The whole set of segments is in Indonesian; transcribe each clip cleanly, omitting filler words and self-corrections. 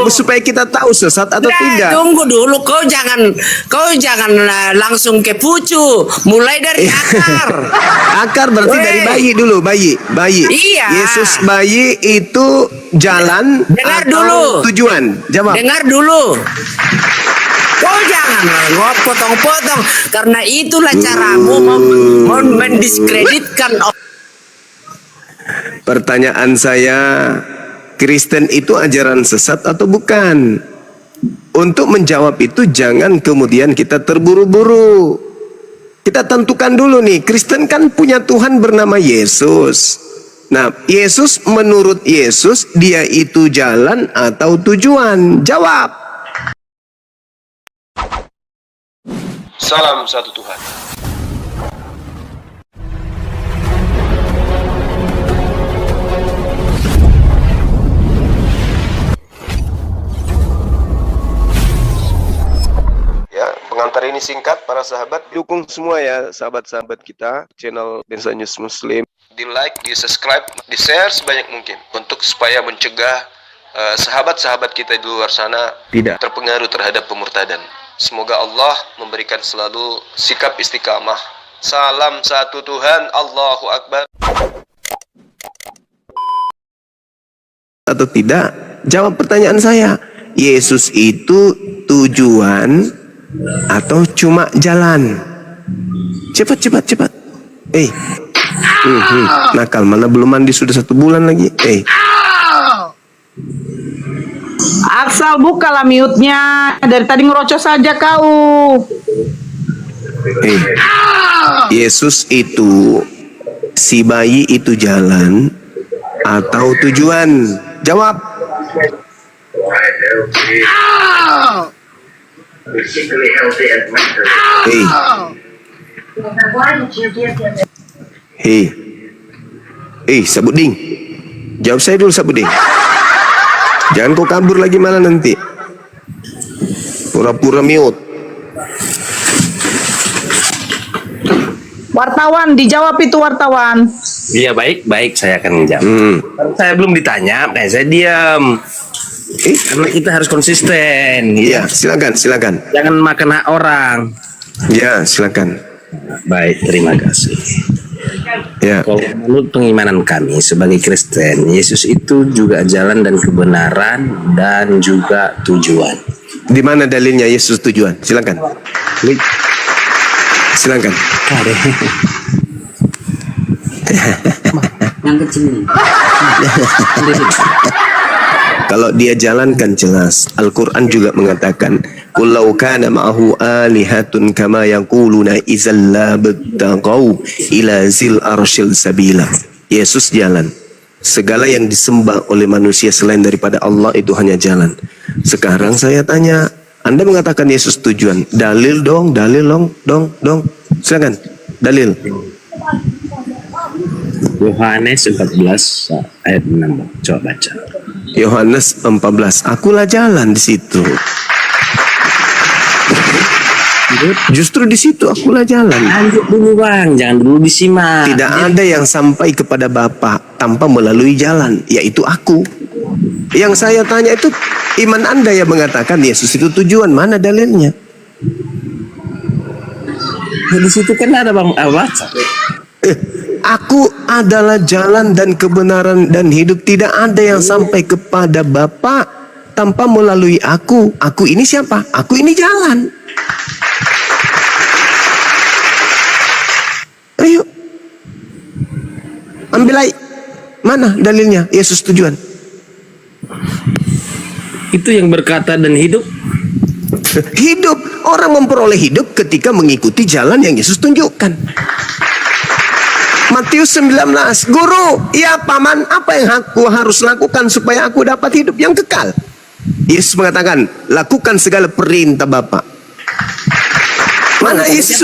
supaya kita tahu sesat atau Nah, tidak. tunggu dulu, kau jangan langsung ke pucu, mulai dari akar. Akar berarti Weh. dari bayi dulu, bayi. Iya. Yesus bayi itu jalan Dengar atau dulu. tujuan? Jawab. Dengar dulu. Kau jangan potong-potong, karena itulah caramu mau mendiskreditkan. Pertanyaan saya, Kristen itu ajaran sesat atau bukan? Untuk menjawab itu jangan kemudian kita terburu-buru. Kita tentukan dulu nih, Kristen kan punya Tuhan bernama Yesus. Nah, Yesus menurut Yesus dia itu jalan atau tujuan? Jawab. Salam satu Tuhan. Ya, pengantar ini singkat para sahabat. Dukung semua ya sahabat-sahabat kita channel Densa News Muslim. Di like, di subscribe, di share sebanyak mungkin untuk supaya mencegah sahabat-sahabat kita di luar sana Tidak. terpengaruh terhadap pemurtadan. Semoga Allah memberikan selalu sikap istiqamah. Salam satu Tuhan, Allahu Akbar. Atau tidak? Jawab pertanyaan saya. Yesus itu tujuan atau cuma jalan? Cepat. Nakal, mana belum mandi sudah 1 bulan lagi. Asal bukalah mute-nya. Dari tadi ngerocos saja kau. Yesus itu, si bayi itu jalan atau tujuan? Jawab. Sabuding. Jawab saya dulu, Sabuding. Jangan kau kabur lagi mana nanti. Pura-pura mute. Wartawan, dijawab itu wartawan. Iya, baik saya akan menjawab. Saya belum ditanya, makanya saya diam. Karena kita harus konsisten. Iya, silakan. Jangan makan hak orang. Ya, silakan. Baik, terima kasih. Ya. Kalau menurut pengimanan kami sebagai Kristen, Yesus itu juga jalan dan kebenaran dan juga tujuan. Di mana dalilnya Yesus tujuan? Silakan. Silakan. Yang kecil ini. Kalau dia jalankan jelas. Al-Quran juga mengatakan, "Qul law kana ma'ahu alihatun kama yaquluna idzal la battaqau ila zil arsyil sabila." Yesus jalan. Segala yang disembah oleh manusia selain daripada Allah itu hanya jalan. Sekarang saya tanya, Anda mengatakan Yesus tujuan. Dalil dong. Silakan. Dalil. Yohanes 14 ayat 6. Coba baca. Yohanes 14. Akulah jalan di situ. Justru di situ akulah jalan. Lanjut dulu bang, jangan dulu disimak. Tidak ada yang sampai kepada Bapa tanpa melalui jalan, yaitu aku. Yang saya tanya itu iman Anda yang mengatakan Yesus itu tujuan. Mana dalilnya? Di situ kan ada bang, baca. Aku adalah jalan dan kebenaran dan hidup. Tidak ada yang sampai kepada Bapa tanpa melalui aku. Aku ini siapa? Aku ini jalan. Ayo, ambil aja. Mana dalilnya Yesus tujuan? Itu yang berkata dan hidup. Hidup, orang memperoleh hidup ketika mengikuti jalan yang Yesus tunjukkan. Matius 19, Guru, ya paman, apa yang aku harus lakukan supaya aku dapat hidup yang kekal? Yesus mengatakan, lakukan segala perintah Bapa. Mana Yesus?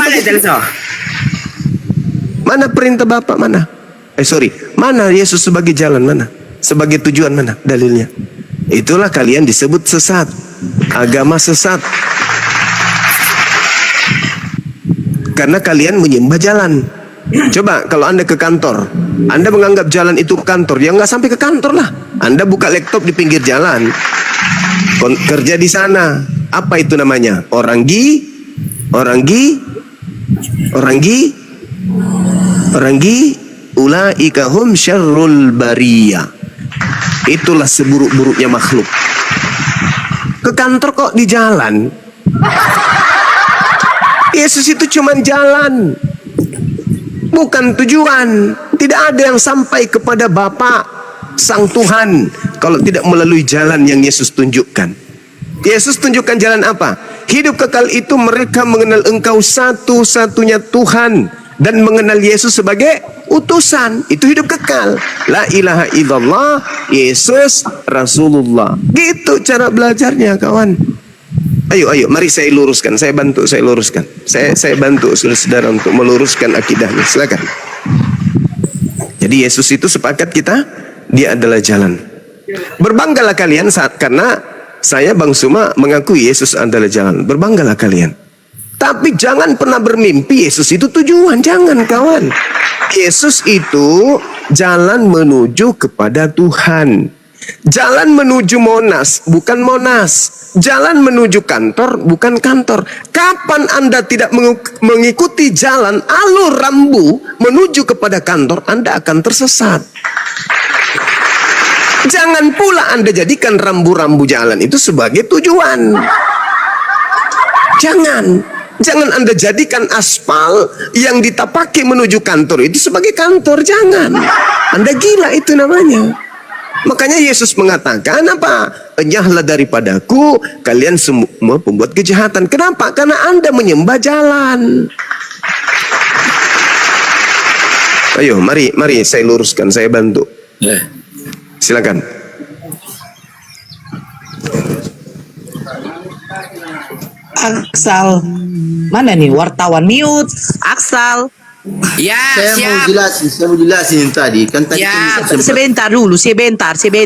Mana perintah Bapa? Mana? Mana Yesus sebagai jalan? Mana? Sebagai tujuan? Mana dalilnya? Itulah kalian disebut sesat. Agama sesat. Karena kalian menyembah jalan. Coba kalau Anda ke kantor, Anda menganggap jalan itu kantor, ya nggak sampai ke kantor lah. Anda buka laptop di pinggir jalan. kerja di sana. Apa itu namanya? Orang gi, ulaika hum syarrul bariyah. Itulah seburuk-buruknya makhluk. Ke kantor kok di jalan. Yesus itu cuma jalan, bukan tujuan. Tidak ada yang sampai kepada Bapa Sang Tuhan kalau tidak melalui jalan yang Yesus tunjukkan. Yesus tunjukkan jalan apa? Hidup kekal itu mereka mengenal Engkau satu-satunya Tuhan dan mengenal Yesus sebagai utusan. Itu hidup kekal. La ilaha illallah, Yesus Rasulullah. Gitu cara belajarnya, kawan. Ayo, mari saya luruskan. Saya bantu luruskan. Saya bantu saudara untuk meluruskan akidahnya. Silakan. Jadi Yesus itu sepakat kita, dia adalah jalan. Berbanggalah kalian karena saya Bang Suma mengakui Yesus adalah jalan. Berbanggalah kalian. Tapi jangan pernah bermimpi Yesus itu tujuan. Jangan, kawan. Yesus itu jalan menuju kepada Tuhan. Jalan menuju Monas, bukan Monas. Jalan menuju kantor, bukan kantor. Kapan Anda tidak mengikuti jalan alur rambu menuju kepada kantor, Anda akan tersesat. Jangan pula Anda jadikan rambu-rambu jalan itu sebagai tujuan. Jangan Anda jadikan aspal yang ditapaki menuju kantor itu sebagai kantor. Jangan. Anda gila, itu namanya. Makanya Yesus mengatakan apa? Enyahlah daripadaku kalian semua pembuat kejahatan. Kenapa? Karena Anda menyembah jalan. Ayo, mari saya luruskan, saya bantu. Silakan. Aksal. Mana nih wartawan mute? Aksal. Ya, Saya siap. mau jelasin tadi. Kan tadi Ya, kan Sebentar dulu, sebentar. Saya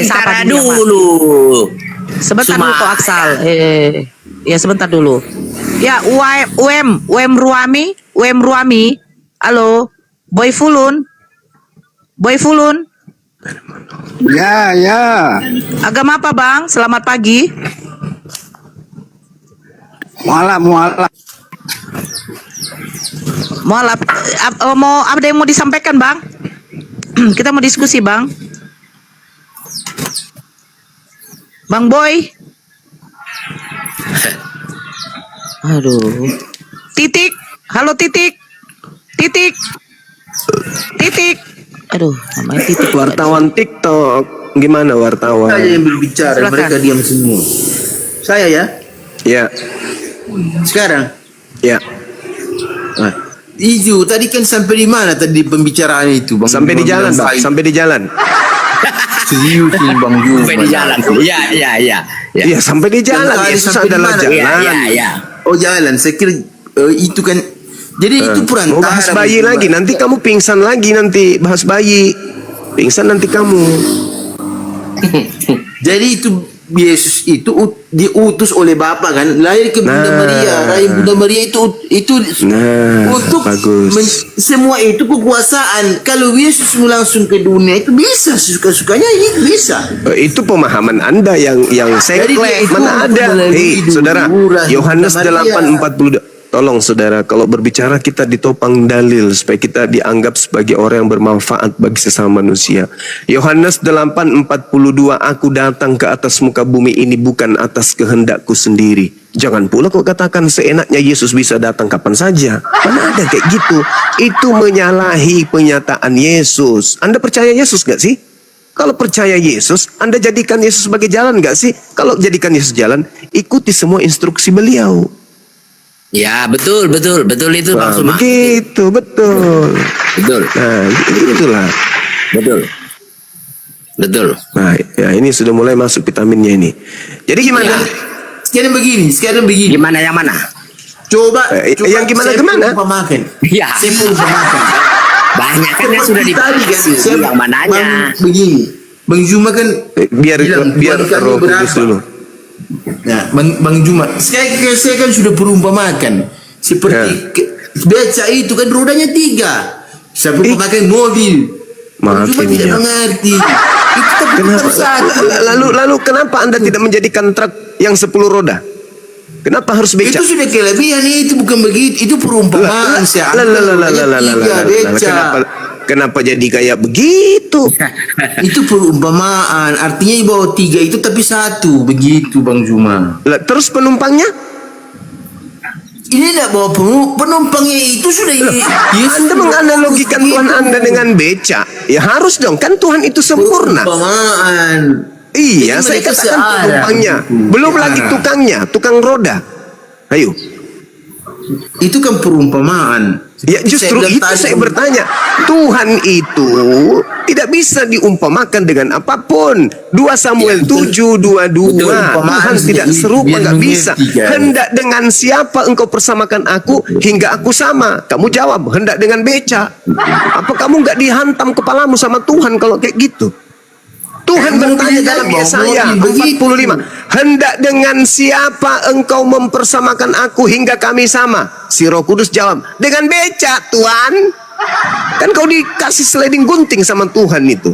sapa dulu. Sebentar Cuma- dulu kok Aksal. Ya sebentar dulu. Ya, UM Ruami. Halo, Boy Fulun. Ya. Agama apa Bang? Selamat pagi. Mualaf. Mau ada yang mau disampaikan Bang? Kita mau diskusi Bang. Bang Boy. Aduh. Titik. Halo Titik. Aduh, namanya Titik. Wartawan TikTok. Gimana wartawan? Saya yang berbicara, Silakan. mereka diam semua. Saya ya. Ya, Sekarang. ya. Izu, tadi kan sampai di mana tadi pembicaraan itu, Bang? Sampai di jalan, Bang. Sampai di jalan. Serius ini, Bang Ju. Sampai di jalan. Ya. Iya, sampai di jalan. Kan Yesus sampai di adalah mana? jalan. Ya. Oh, jalan. Saya kira itu kan. Jadi itu perantara. Mau bahas bayi Bang. lagi, nanti kamu pingsan lagi nanti bahas bayi. Pingsan nanti kamu. Jadi itu Yesus itu diutus oleh Bapa kan, lahir ke Bunda Nah. Maria, rahim Bunda Maria itu Nah, untuk bagus. semua itu kekuasaan. Kalau Yesus mau langsung ke dunia itu bisa suka-sukanya, itu bisa. Itu pemahaman Anda yang Jadi seklek. dia itu Mana ada? melalui Saudara, Rahim Yohanes Bunda Maria. 8:42. Tolong saudara, kalau berbicara kita ditopang dalil supaya kita dianggap sebagai orang yang bermanfaat bagi sesama manusia. Yohanes 8:42, aku datang ke atas muka bumi ini bukan atas kehendakku sendiri. Jangan pula kau katakan seenaknya Yesus bisa datang kapan saja. Mana ada kayak gitu? Itu menyalahi penyataan Yesus. Anda percaya Yesus gak sih? Kalau percaya Yesus, Anda jadikan Yesus sebagai jalan gak sih? Kalau jadikan Yesus jalan, ikuti semua instruksi beliau. Ya, betul itu Wah, Bang Suma. begitu, betul. Betul. Nah, itulah. Betul. Nah, ya ini sudah mulai masuk vitaminnya ini. Jadi gimana? Ya. Sekarang begini. Gimana yang mana? Coba yang gimana saya kemana? perumpamakan. Ya. Saya perumpamakan. Banyak kan yang sudah Seperti tadi kan, dibahas. saya Yang mananya? begini. Bang Juma kan Biar bilang, biar Tuhan kami Roh Kudus berapa? dulu. Nah, Bang Juma, saya kan sudah perumpamakan seperti beca itu kan rodanya 3. Saya perumpamakan mobil. Bang Juma Maafin tidak ya. mengerti. Itu tapi Kenapa? tetap satu. Lalu kenapa Anda tidak menjadikan truk yang 10 roda? Kenapa harus beca? Itu sudah kelebihan, itu bukan begitu. Itu perumpamaan. Kenapa jadi kayak begitu? Itu perumpamaan. Artinya di bawah 3 itu tapi 1 begitu Bang Zuma. Lah, terus penumpangnya? Ini tidak bawa penumpangnya itu sudah Anda menganalogikan Tuhan Anda dengan beca. Ya harus dong, kan Tuhan itu sempurna. Perumpamaan. Iya, Jadi saya mereka katakan searah. penumpangnya. Belum lagi tukangnya, tukang roda. Ayo. Itu kan perumpamaan. Ya justru itu saya bertanya. Tuhan itu tidak bisa diumpamakan dengan apapun. 2 Samuel 7:22. Tuhan tidak serupa, nggak bisa. Hendak dengan siapa engkau persamakan aku hingga aku sama? Kamu jawab, hendak dengan beca. Apa kamu nggak dihantam kepalamu sama Tuhan kalau kayak gitu? Tuhan bertanya dalam Yesaya 45, hendak dengan siapa engkau mempersamakan aku hingga kami sama? Si Roh Kudus jawab, dengan beca Tuhan. Kan kau dikasih sliding gunting sama Tuhan itu.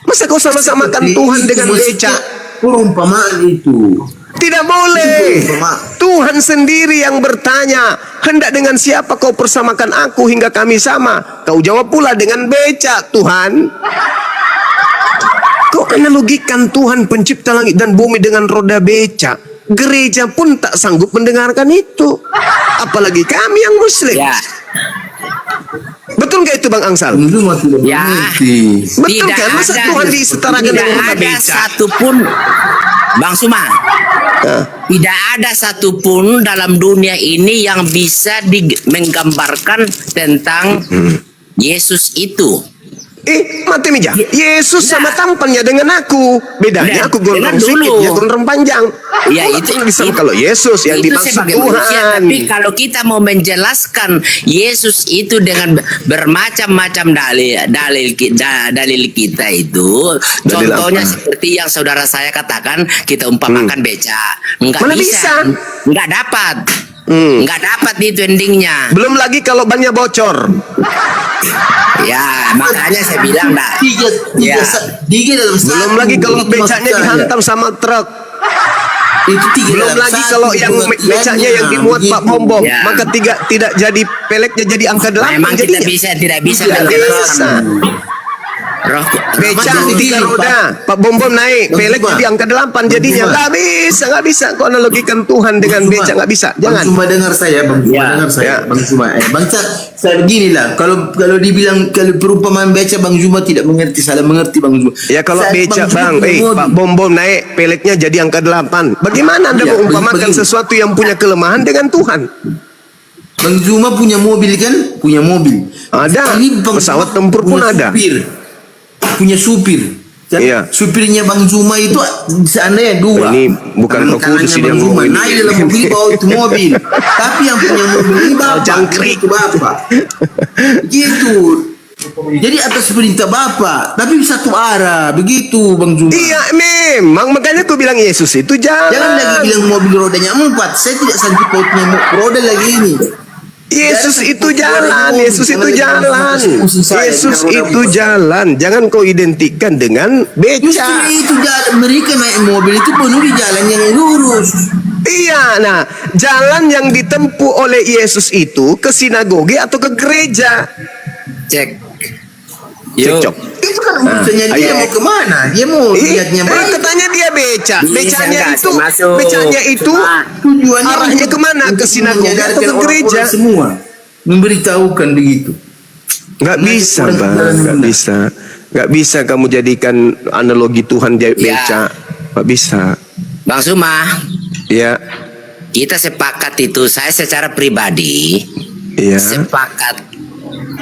Masa kau sama-samakan Tuhan dengan beca? Perumpamaan itu. Tidak boleh. Tuhan sendiri yang bertanya, hendak dengan siapa kau persamakan aku hingga kami sama? Kau jawab pula dengan beca Tuhan. Kau analogikan Tuhan pencipta langit dan bumi dengan roda beca. Gereja pun tak sanggup mendengarkan itu. Apalagi kami yang muslim. Ya. Betul nggak itu Bang Angsal? Ya. Betul kan? Masa Tuhan disetarakan dengan roda ada beca? satupun Bang Suma. Tidak ada satupun dalam dunia ini yang bisa menggambarkan tentang Yesus itu. Mati meja. Yesus sama tampannya dengan aku. Bedanya aku gondrong sedikit, dia gondrong panjang. Ya itu bisa kalau Yesus yang itu dimaksud sebagai manusia, Tuhan. tapi kalau kita mau menjelaskan Yesus itu dengan bermacam-macam dalil kita itu, Dalil contohnya apa? seperti yang saudara saya katakan, kita umpamakan beca, nggak Mana bisa, bisa? nggak dapat. Nggak dapat itu endingnya. Belum lagi kalau bannya bocor. Ya makanya saya bilang dah. Tiga dalam satu. Belum lagi kalau Itu becanya maksudnya. dihantam sama truk. Itu tiga Belum dalam lagi satu, kalau yang pengertiannya. becanya yang dimuat Pak Begitu. Bom, Ya. maka tidak jadi peleknya jadi angka 8 Memang kita jadinya. tidak bisa Tidak bisa. Roh Beca Roh 3 Bom. roda, Pak Bom naik, Bang pelek Zuma. jadi angka 8 jadinya. Bang Zuma. Nggak bisa. Kau analogikan Tuhan dengan Bang beca, Zuma. nggak bisa. Bang Jangan. Zuma dengar saya, Bang Zuma Ya. dengar saya, Ya. Bang Zuma. Bang Cak, saya beginilah. Kalau dibilang kalau perumpamaan beca, Bang Zuma tidak mengerti, salah mengerti Bang Zuma. Ya kalau Saat beca Zuma bang, punya mobil, Pak Bom naik, peleknya jadi angka 8. Bagaimana Anda Ya, mengumpamakan begini. sesuatu yang punya kelemahan dengan Tuhan? Bang Zuma punya mobil kan? Punya mobil. Ada. Ini Bang Pesawat Zuma tempur pun punya ada. Supir. Punya supir. Kan? Iya. Supirnya Bang Zuma itu seandainya 2. Ini bukan Roh Kudus Bang yang Zuma ngomong ini. naik dalam mobil, bawa itu mobil. Tapi yang punya mobil ini bapak. Jangkrik. Itu bapak. Gitu. Jadi atas perintah bapak, tapi satu arah, begitu Bang Zuma. Iya memang, makanya aku bilang Yesus itu jalan. Jangan lagi bilang mobil rodanya 4. Saya tidak sanggup pautnya roda lagi ini. Yesus itu jalan, Yesus itu jalan, Yesus itu jalan. Jangan kau identikkan dengan Justru beca. itu jalan, mereka naik mobil itu penuh di jalan yang lurus. Iya, nah jalan yang ditempuh oleh Yesus itu ke sinagoge atau ke gereja. Cek. Cekcok. Itu kan urusannya dia ayo. mau kemana? Dia mau lihatnya baik. Katanya dia beca. Bisa Becanya nggak itu, sih masuk? becanya itu Tujuannya arahnya untuk- kemana? Ke untuk sinagoge atau menyadarkan ke orang-orang gereja? semua memberitahukan begitu. Nggak bisa, orang Bang. jalan Nggak benar. bisa. Nggak bisa kamu jadikan analogi Tuhan dia Ya. beca. Nggak bisa. Bang Suma, Ya, kita sepakat itu. Saya secara pribadi iya. sepakat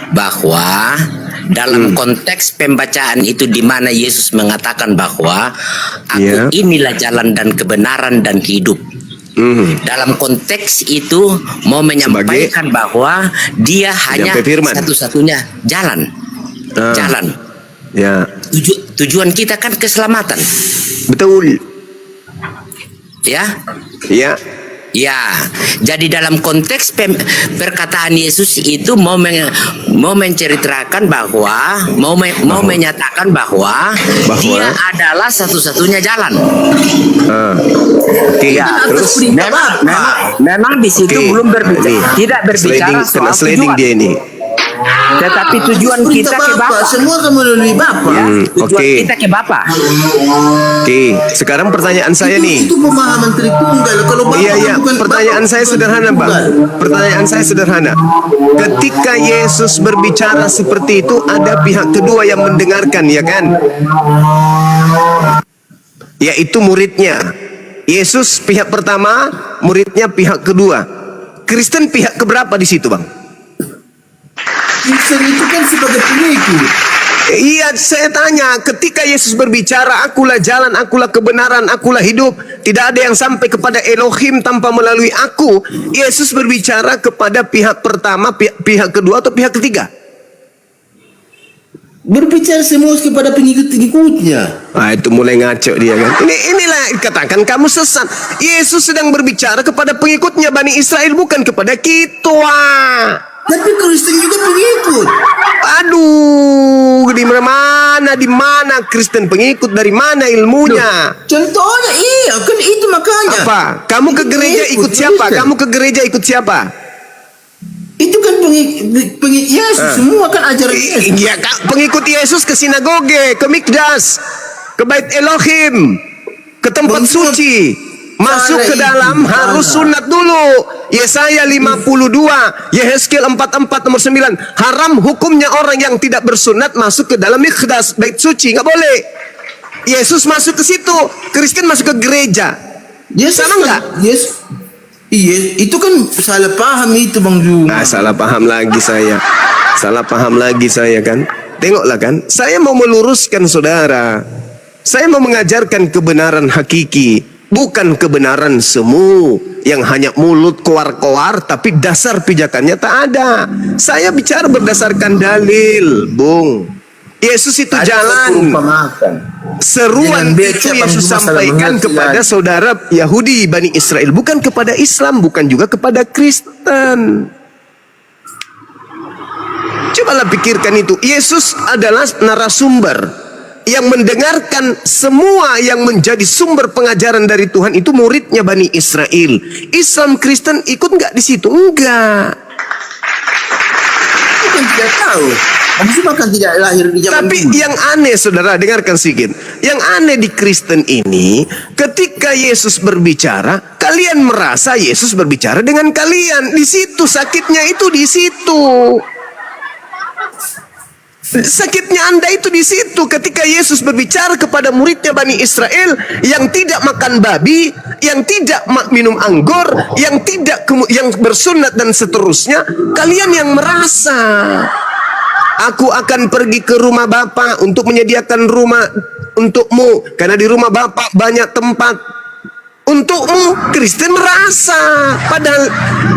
bahwa dalam konteks pembacaan itu di mana Yesus mengatakan bahwa Ya. aku inilah jalan dan kebenaran dan hidup. Dalam konteks itu mau menyampaikan bahwa dia hanya Sampai firman. satu-satunya jalan. Ah. Jalan. Ya, Tujuan kita kan keselamatan. betul. Ya. Ya, Ya, jadi dalam konteks perkataan Yesus itu mau menceritakan bahwa mau menyatakan bahwa dia adalah satu-satunya jalan. Oke, Ya, terus memang di situ belum berbicara, tidak berbicara soal sliding tujuan. dia ini. Tetapi tujuan kita ke Bapa. Semua kan melalui Bapa. Ya, tujuan Oke. kita ke Bapa. Oke, sekarang pertanyaan saya nih. Itu pemahaman Tritunggal. Kalau Bapa Iya, bukan pertanyaan Bapa, saya bukan sederhana, Bang. Tritunggal. Pertanyaan saya sederhana. Ketika Yesus berbicara seperti itu, ada pihak kedua yang mendengarkan, ya kan? Yaitu muridnya. Yesus pihak pertama, muridnya pihak kedua. Kristen pihak keberapa di situ, Bang? Kristen itu kan sebagai pengikut. Iya, saya tanya, ketika Yesus berbicara, akulah jalan, akulah kebenaran, akulah hidup, tidak ada yang sampai kepada Elohim tanpa melalui aku. Yesus berbicara kepada pihak pertama, pihak kedua, atau pihak ketiga? Berbicara semua kepada pengikut-pengikutnya. Ah, itu mulai ngaco dia kan. Inilah katakan kamu sesat. Yesus sedang berbicara kepada pengikutnya Bani Israel, bukan kepada kita. Tapi Kristen juga pengikut. Aduh, di mana Kristen pengikut, dari mana ilmunya? Contohnya iya kan itu makanya. Apa? Kamu ke gereja ikut siapa? Kamu ke gereja ikut siapa? Itu kan pengikut Yesus, semua kan ajaran Yesus. Iya, pengikut Yesus ke sinagoge, ke mikdas, ke bait Elohim, ke tempat suci. Masuk ke dalam harus sunat dulu. Yesaya 52, Yehezkiel 44 nomor 9. Haram hukumnya orang yang tidak bersunat masuk ke dalam mikdas, bait suci, nggak boleh. Yesus masuk ke situ, Kristen masuk ke gereja. Yesus Sama nggak? Iya, itu kan salah paham itu Bang Juma. Nah, salah paham lagi saya. Salah paham lagi saya kan. Tengoklah kan, saya mau meluruskan saudara. Saya mau mengajarkan kebenaran hakiki. Bukan kebenaran semu yang hanya mulut koar-koar tapi dasar pijakannya tak ada. Saya bicara berdasarkan dalil, Bung. Yesus itu jalan. Seruan itu Yesus sampaikan kepada saudara Yahudi Bani Israel, bukan kepada Islam, bukan juga kepada Kristen. Cobalah pikirkan itu. Yesus adalah narasumber yang mendengarkan semua yang menjadi sumber pengajaran dari Tuhan itu muridnya Bani Israel. Islam Kristen ikut nggak di situ? Enggak. Bukan tidak tahu. Maksudnya kan tidak lahir di zaman Tapi dulu. yang aneh, saudara, dengarkan sedikit. Yang aneh di Kristen ini, ketika Yesus berbicara, kalian merasa Yesus berbicara dengan kalian. Di situ sakitnya itu di situ. Sakitnya Anda itu di situ ketika Yesus berbicara kepada muridnya Bani Israel yang tidak makan babi, yang tidak minum anggur, yang bersunat dan seterusnya. Kalian yang merasa aku akan pergi ke rumah Bapa untuk menyediakan rumah untukmu, karena di rumah Bapa banyak tempat untukmu. Kristen merasa, padahal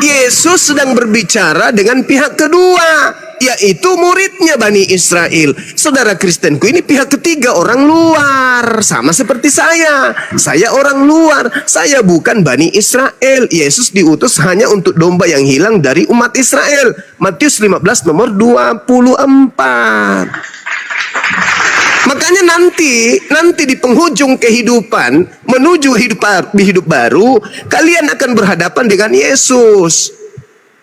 Yesus sedang berbicara dengan pihak kedua, yaitu muridnya Bani Israel. Saudara Kristenku ini pihak ketiga, orang luar. Sama seperti saya. Saya orang luar. Saya bukan Bani Israel. Yesus diutus hanya untuk domba yang hilang dari umat Israel. Matius 15 nomor 24. Makanya nanti di penghujung kehidupan menuju hidup baru, kalian akan berhadapan dengan Yesus.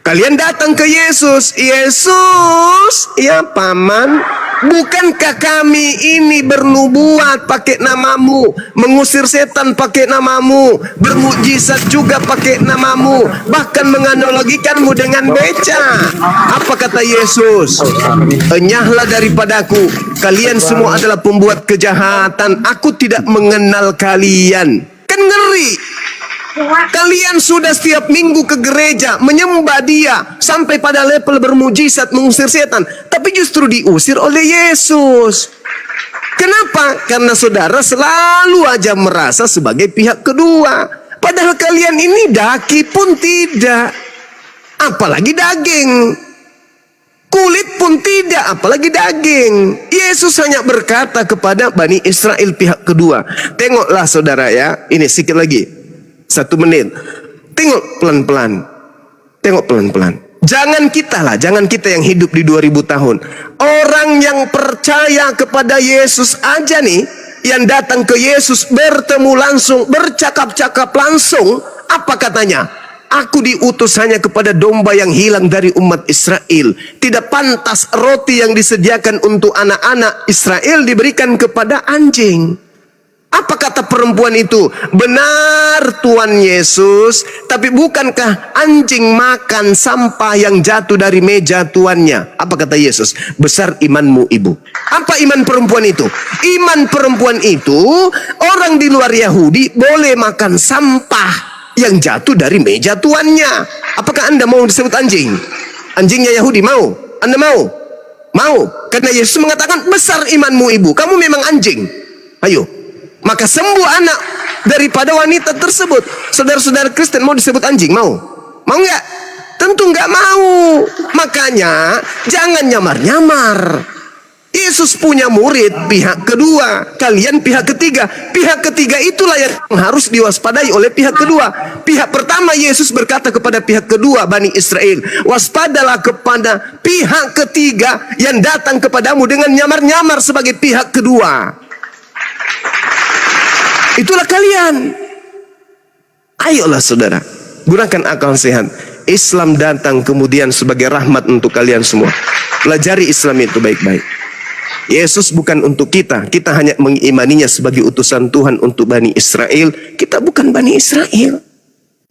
Kalian datang ke Yesus. Yesus, ya paman, bukankah kami ini bernubuat pakai namamu, mengusir setan pakai namamu, bermukjizat juga pakai namamu, bahkan menganalogikanmu dengan beca? Apa kata Yesus? Enyahlah daripadaku, kalian semua adalah pembuat kejahatan. Aku tidak mengenal kalian. Kan ngeri. Kalian sudah setiap minggu ke gereja menyembah Dia sampai pada level bermujizat mengusir setan, tapi justru diusir oleh Yesus. Kenapa? Karena saudara selalu aja merasa sebagai pihak kedua, padahal kalian ini daki pun tidak, apalagi daging. Kulit pun tidak, apalagi daging. Yesus hanya berkata kepada Bani Israel pihak kedua. Tengoklah saudara ya, ini sedikit lagi, 1 menit. Tengok pelan-pelan. Tengok pelan-pelan. Jangan kita yang hidup di 2000 tahun. Orang yang percaya kepada Yesus aja nih, yang datang ke Yesus, bertemu langsung, bercakap-cakap langsung, apa katanya? Aku diutus hanya kepada domba yang hilang dari umat Israel. Tidak pantas roti yang disediakan untuk anak-anak Israel diberikan kepada anjing. Apa kata perempuan itu? Benar Tuhan Yesus, tapi bukankah anjing makan sampah yang jatuh dari meja tuannya? Apa kata Yesus? Besar imanmu ibu. Apa iman perempuan itu? Iman perempuan itu, orang di luar Yahudi boleh makan sampah yang jatuh dari meja tuannya. Apakah Anda mau disebut anjing? Anjingnya Yahudi mau? Anda mau? Mau? Karena Yesus mengatakan besar imanmu ibu. Kamu memang anjing. Ayo. Maka sembuh anak daripada wanita tersebut. Saudara-saudara Kristen mau disebut anjing? Mau? Mau nggak? Tentu nggak mau. Makanya jangan nyamar-nyamar. Yesus punya murid pihak kedua, kalian pihak ketiga. Pihak ketiga itulah yang harus diwaspadai oleh pihak kedua. Pihak pertama Yesus berkata kepada pihak kedua Bani Israel, waspadalah kepada pihak ketiga yang datang kepadamu dengan nyamar-nyamar sebagai pihak kedua. Itulah kalian. Ayolah saudara, gunakan akal sehat. Islam datang kemudian sebagai rahmat untuk kalian semua. Pelajari Islam itu baik-baik. Yesus bukan untuk kita. Kita hanya mengimaninya sebagai utusan Tuhan untuk Bani Israel. Kita bukan Bani Israel.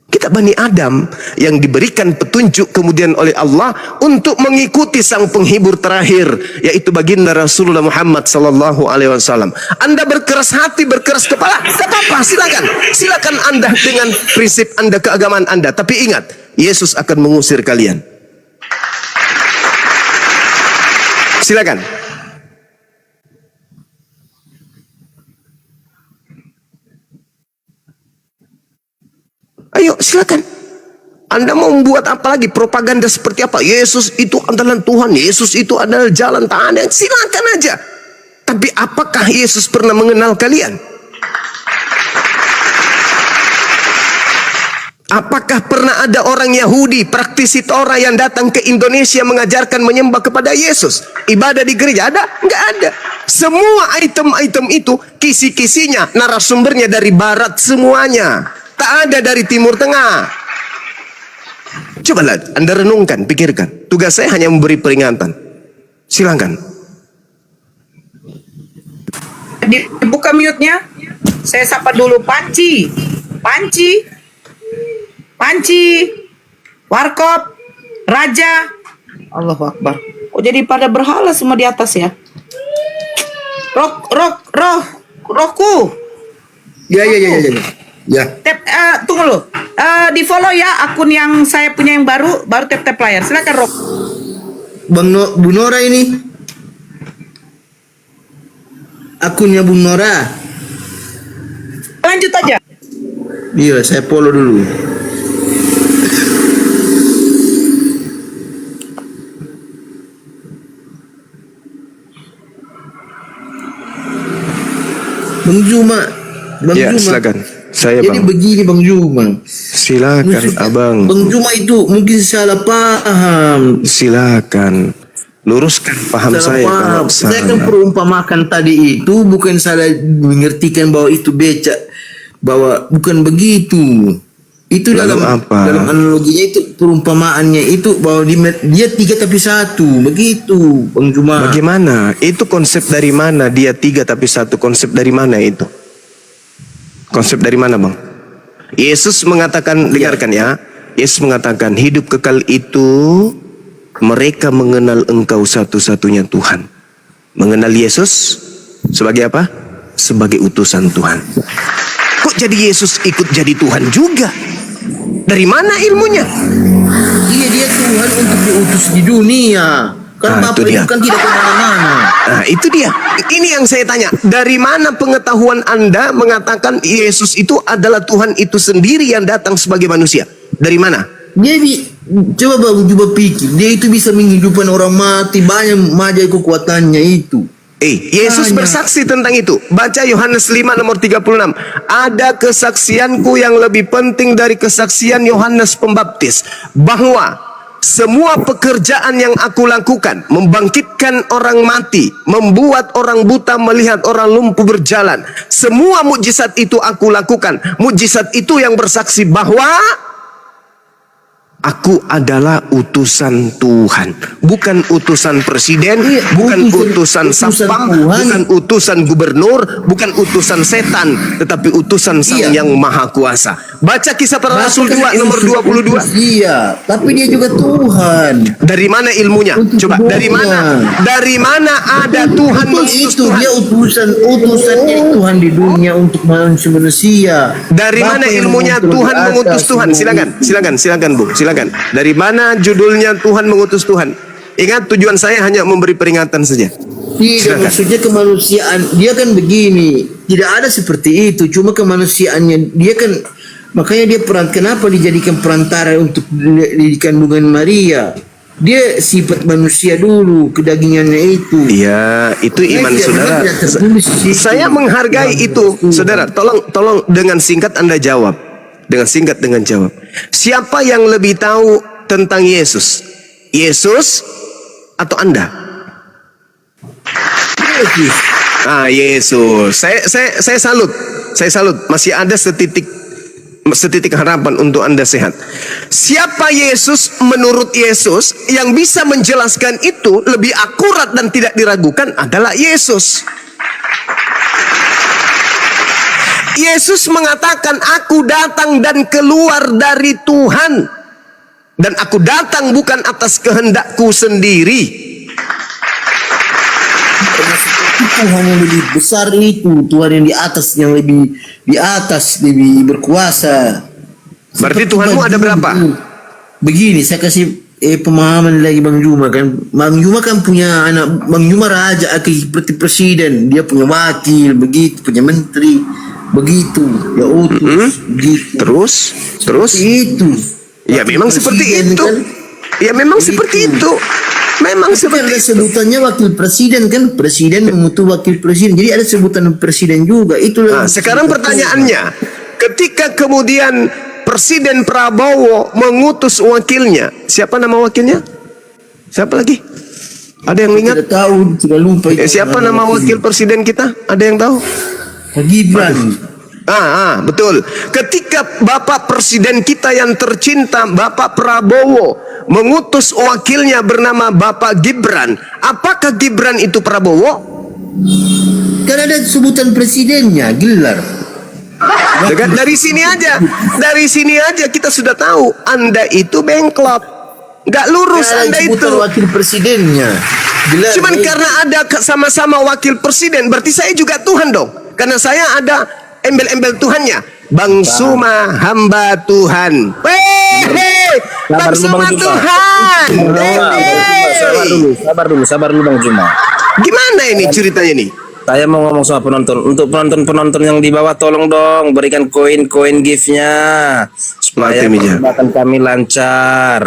Kita Bani Adam yang diberikan petunjuk kemudian oleh Allah untuk mengikuti sang penghibur terakhir, yaitu baginda Rasulullah Muhammad sallallahu alaihi wasallam. Anda berkeras hati, berkeras kepala, tak apa-apa, silakan Anda dengan prinsip Anda, keagamaan Anda. Tapi ingat, Yesus akan mengusir kalian. Silakan. Ayo silakan. Anda mau membuat apa lagi? Propaganda seperti apa? Yesus itu adalah Tuhan. Yesus itu adalah jalan tahan. Silakan aja. Tapi apakah Yesus pernah mengenal kalian? Apakah pernah ada orang Yahudi, praktisi Torah yang datang ke Indonesia mengajarkan menyembah kepada Yesus? Ibadah di gereja ada? Enggak ada. Semua item-item itu kisi-kisinya, narasumbernya dari barat semuanya. Tak ada dari Timur Tengah. Cobalah Anda renungkan, pikirkan. Tugas saya hanya memberi peringatan. Silakan. Dibuka mute-nya. Saya sapa dulu Panci. Warkop. Raja. Allahu Akbar. Kok jadi pada berhala semua di atas ya? Roku. Ya. Ya. Tunggu lo. Di follow ya akun yang saya punya yang baru tap layar. Silakan Rok. Bu Nora ini. Akunnya Bung Nora. Lanjut aja. Iya, saya follow dulu. Bang Juma. Ya, silakan. Saya Jadi Bang. begini Bang Juma. Silakan Abang. Bang Juma itu mungkin salah paham. Silakan. Luruskan paham Salah saya paham. kalau Saya salah. kan perumpamakan tadi itu bukan salah mengertikan bahwa itu becak, bahwa bukan begitu. Itu Lalu dalam apa? dalam analoginya itu perumpamaannya itu bahwa dia tiga tapi satu, begitu Bang Juma. Bagaimana? Itu konsep dari mana? Dia tiga tapi satu. Konsep dari mana itu? Konsep dari mana Bang? Yesus mengatakan, dengarkan ya. Yesus mengatakan hidup kekal itu mereka mengenal Engkau satu-satunya Tuhan. Mengenal Yesus sebagai apa? Sebagai utusan Tuhan. Kok jadi Yesus ikut jadi Tuhan juga? Dari mana ilmunya? Iya, dia Tuhan untuk diutus di dunia. Kan Nah, Bapak itu dia. itu kan tidak kemana-mana. Nah itu dia. Ini yang saya tanya. Dari mana pengetahuan Anda mengatakan Yesus itu adalah Tuhan itu sendiri yang datang sebagai manusia? Dari mana? Coba Bang Juma pikir, dia itu bisa menghidupkan orang mati, banyak majai kekuatannya itu. Yesus bersaksi tentang itu. Baca Yohanes 5 nomor 36. Ada kesaksianku yang lebih penting dari kesaksian Yohanes Pembaptis, bahwa semua pekerjaan yang aku lakukan, membangkitkan orang mati, membuat orang buta melihat, orang lumpuh berjalan, semua mukjizat itu aku lakukan. Mukjizat itu yang bersaksi bahwa aku adalah utusan Tuhan, bukan utusan presiden, bukan utusan satpam, bukan utusan gubernur, bukan utusan setan, tetapi utusan Sang Yang Maha Kuasa. Baca Kisah Para Rasul 2 nomor 22. Iya, tapi dia juga Tuhan. Dari mana ilmunya? Coba, dari mana? Dari mana ada Tuhan mengutus Itu Tuhan? dia utusannya Tuhan di dunia untuk manusia. Dari mana ilmunya Tuhan mengutus Tuhan? Silakan Bu. Silakan. Dari mana judulnya Tuhan mengutus Tuhan? Ingat, tujuan saya hanya memberi peringatan saja. Tidak, maksudnya kemanusiaan. Dia kan begini, tidak ada seperti itu. Cuma kemanusiaannya dia kan, makanya dia kenapa dijadikan perantara untuk di kandungan Maria? Dia sifat manusia dulu, kedagingannya itu. Iya, itu iman saudara. Saya menghargai itu, saudara. Tolong dengan singkat Anda jawab. Dengan jawab. Siapa yang lebih tahu tentang Yesus? Yesus atau Anda? Yesus. Yesus. Saya salut. Masih ada setitik harapan untuk Anda sehat. Siapa Yesus menurut Yesus yang bisa menjelaskan itu lebih akurat dan tidak diragukan adalah Yesus. Yesus mengatakan, aku datang dan keluar dari Tuhan, dan aku datang bukan atas kehendakku sendiri. Tuhan yang lebih besar itu, Tuhan yang di atas, lebih berkuasa. Berarti Tuhanmu ada berapa? Begini, saya kasih pemahaman lagi Bang Juma kan. Bang Juma kan punya anak, Bang Juma raja, seperti presiden, dia punya wakil, begitu, punya menteri, begitu, ya utus, begitu. Terus? Itu. Ya memang seperti itu. Ya memang seperti itu. Memang seperti ada itu. sebutannya wakil presiden kan, presiden mengutus wakil presiden, jadi ada sebutan presiden juga. Itulah. Sekarang pertanyaannya, ketika kemudian Presiden Prabowo mengutus wakilnya, siapa nama wakilnya? Siapa lagi? Ada yang ingat? Tidak tahu, sudah lupa. Siapa nama wakil presiden kita? Ada yang tahu? Gibran. Betul. Ketika Bapak Presiden kita yang tercinta, Bapak Prabowo, mengutus wakilnya bernama Bapak Gibran, apakah Gibran itu Prabowo? Kan ada sebutan presidennya, gelar. Dari sini aja kita sudah tahu Anda itu bengklok, nggak lurus Anda itu. Wakil presidennya. Gelar. Cuman karena ada sama-sama wakil presiden, berarti saya juga Tuhan dong. Karena saya ada embel-embel Tuhannya. Bang Suma hamba Tuhan. Bang Suma Tuhan. Sabar dulu Bang Juma. Gimana ini ceritanya nih? Saya mau ngomong sama penonton. Untuk penonton yang di bawah, tolong dong berikan koin gift-nya supaya perbuatan kami lancar.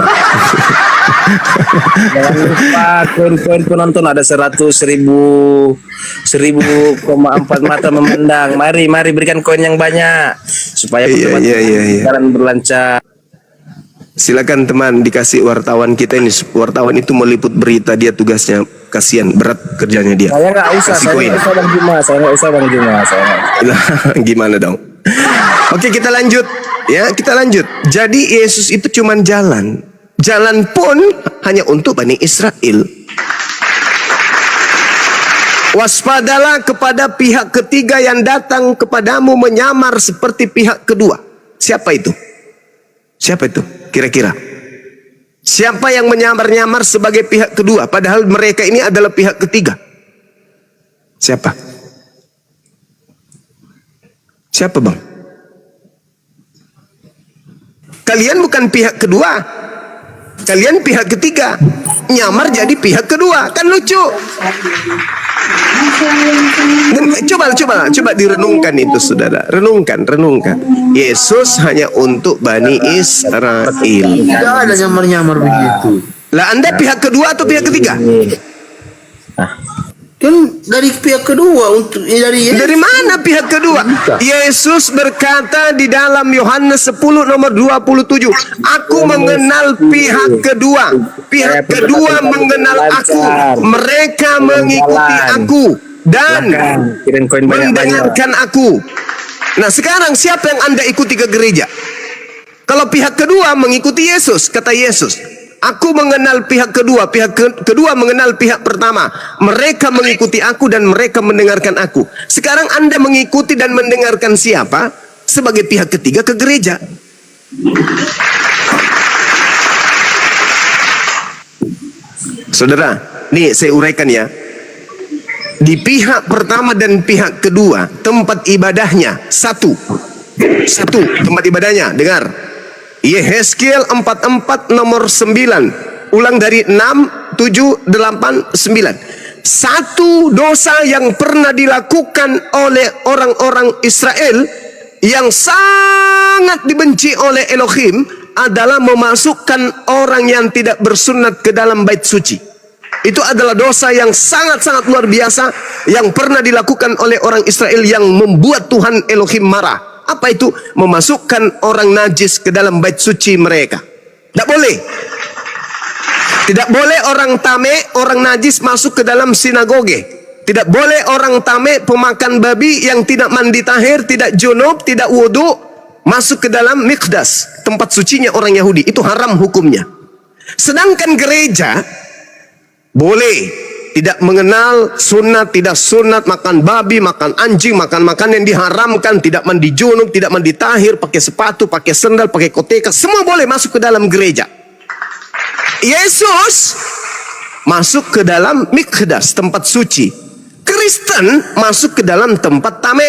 Jangan lupa koin penonton ada 100.000 mata memandang. Mari berikan koin yang banyak supaya perjalanan berlancar. Silakan teman, dikasih wartawan kita ini. Wartawan itu meliput berita, dia tugasnya, kasihan, berat kerjanya dia. Saya nggak usah, Bang Juma. Gimana dong? Oke, kita lanjut. Kita lanjut. Jadi Yesus itu cuman jalan. Jalan pun hanya untuk Bani Israel. Waspadalah kepada pihak ketiga yang datang kepadamu menyamar seperti pihak kedua. Siapa itu? Kira-kira siapa yang menyamar-nyamar sebagai pihak kedua, padahal mereka ini adalah pihak ketiga? Siapa Bang? Kalian bukan pihak kedua, kalian pihak ketiga, nyamar jadi pihak kedua, kan lucu. Coba direnungkan itu, saudara. Renungkan. Yesus hanya untuk Bani Israel. Tidak ada nyamar-nyamar begitu. Lah Anda pihak kedua atau pihak ketiga? Kan dari pihak kedua Dari mana pihak kedua? Yesus berkata di dalam Yohanes 10 nomor 27, aku mengenal pihak kedua. Pihak kedua mengenal aku. Mereka mengikuti aku dan mendengarkan aku. Nah, sekarang siapa yang Anda ikuti ke gereja? Kalau pihak kedua mengikuti Yesus, kata Yesus, aku mengenal pihak kedua mengenal pihak pertama. Mereka mengikuti aku dan mereka mendengarkan aku. Sekarang Anda mengikuti dan mendengarkan siapa? Sebagai pihak ketiga ke gereja. Saudara, nih saya uraikan ya. Di pihak pertama dan pihak kedua, tempat ibadahnya satu tempat ibadahnya. Dengar, Yehezkiel 44 nomor 9. Ulang dari 6, 7, 8, 9. Satu dosa yang pernah dilakukan oleh orang-orang Israel yang sangat dibenci oleh Elohim adalah memasukkan orang yang tidak bersunat ke dalam bait suci. Itu adalah dosa yang sangat-sangat luar biasa yang pernah dilakukan oleh orang Israel yang membuat Tuhan Elohim marah. Apa itu? Memasukkan orang najis ke dalam bait suci mereka. Tidak boleh. Tidak boleh orang tame, orang najis masuk ke dalam sinagoge. Tidak boleh orang tame, pemakan babi yang tidak mandi tahir, tidak junub, tidak wudu, masuk ke dalam mikdas, tempat sucinya orang Yahudi. Itu haram hukumnya. Sedangkan gereja boleh, tidak mengenal sunat, tidak sunat, makan babi, makan anjing, makan makanan yang diharamkan, tidak mandi junub, tidak mandi tahir, pakai sepatu, pakai sendal, pakai koteka, semua boleh masuk ke dalam gereja. Yesus masuk ke dalam mikdas, tempat suci. Kristen masuk ke dalam tempat tame,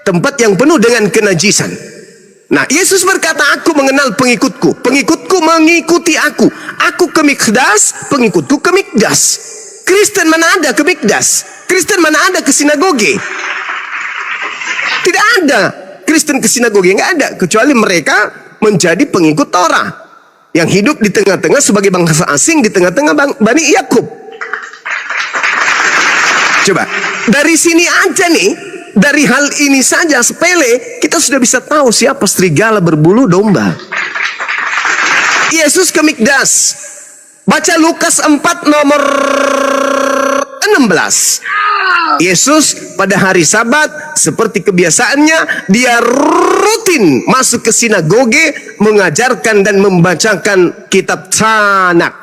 tempat yang penuh dengan kenajisan. Nah, Yesus berkata, aku mengenal pengikutku, pengikutku mengikuti aku. Aku ke mikdas, pengikutku ke mikdas. Kristen mana ada ke mikdas? Kristen mana ada ke sinagoge? Tidak ada Kristen ke sinagoge, nggak ada, kecuali mereka menjadi pengikut Torah yang hidup di tengah-tengah sebagai bangsa asing di tengah-tengah Bani Yakub. Coba dari sini aja nih, dari hal ini saja sepele, kita sudah bisa tahu siapa serigala berbulu domba. Yesus ke mikdas. Baca Lukas 4 nomor 16. Yesus pada hari Sabat seperti kebiasaannya, dia rutin masuk ke sinagoge, mengajarkan dan membacakan kitab Tanak.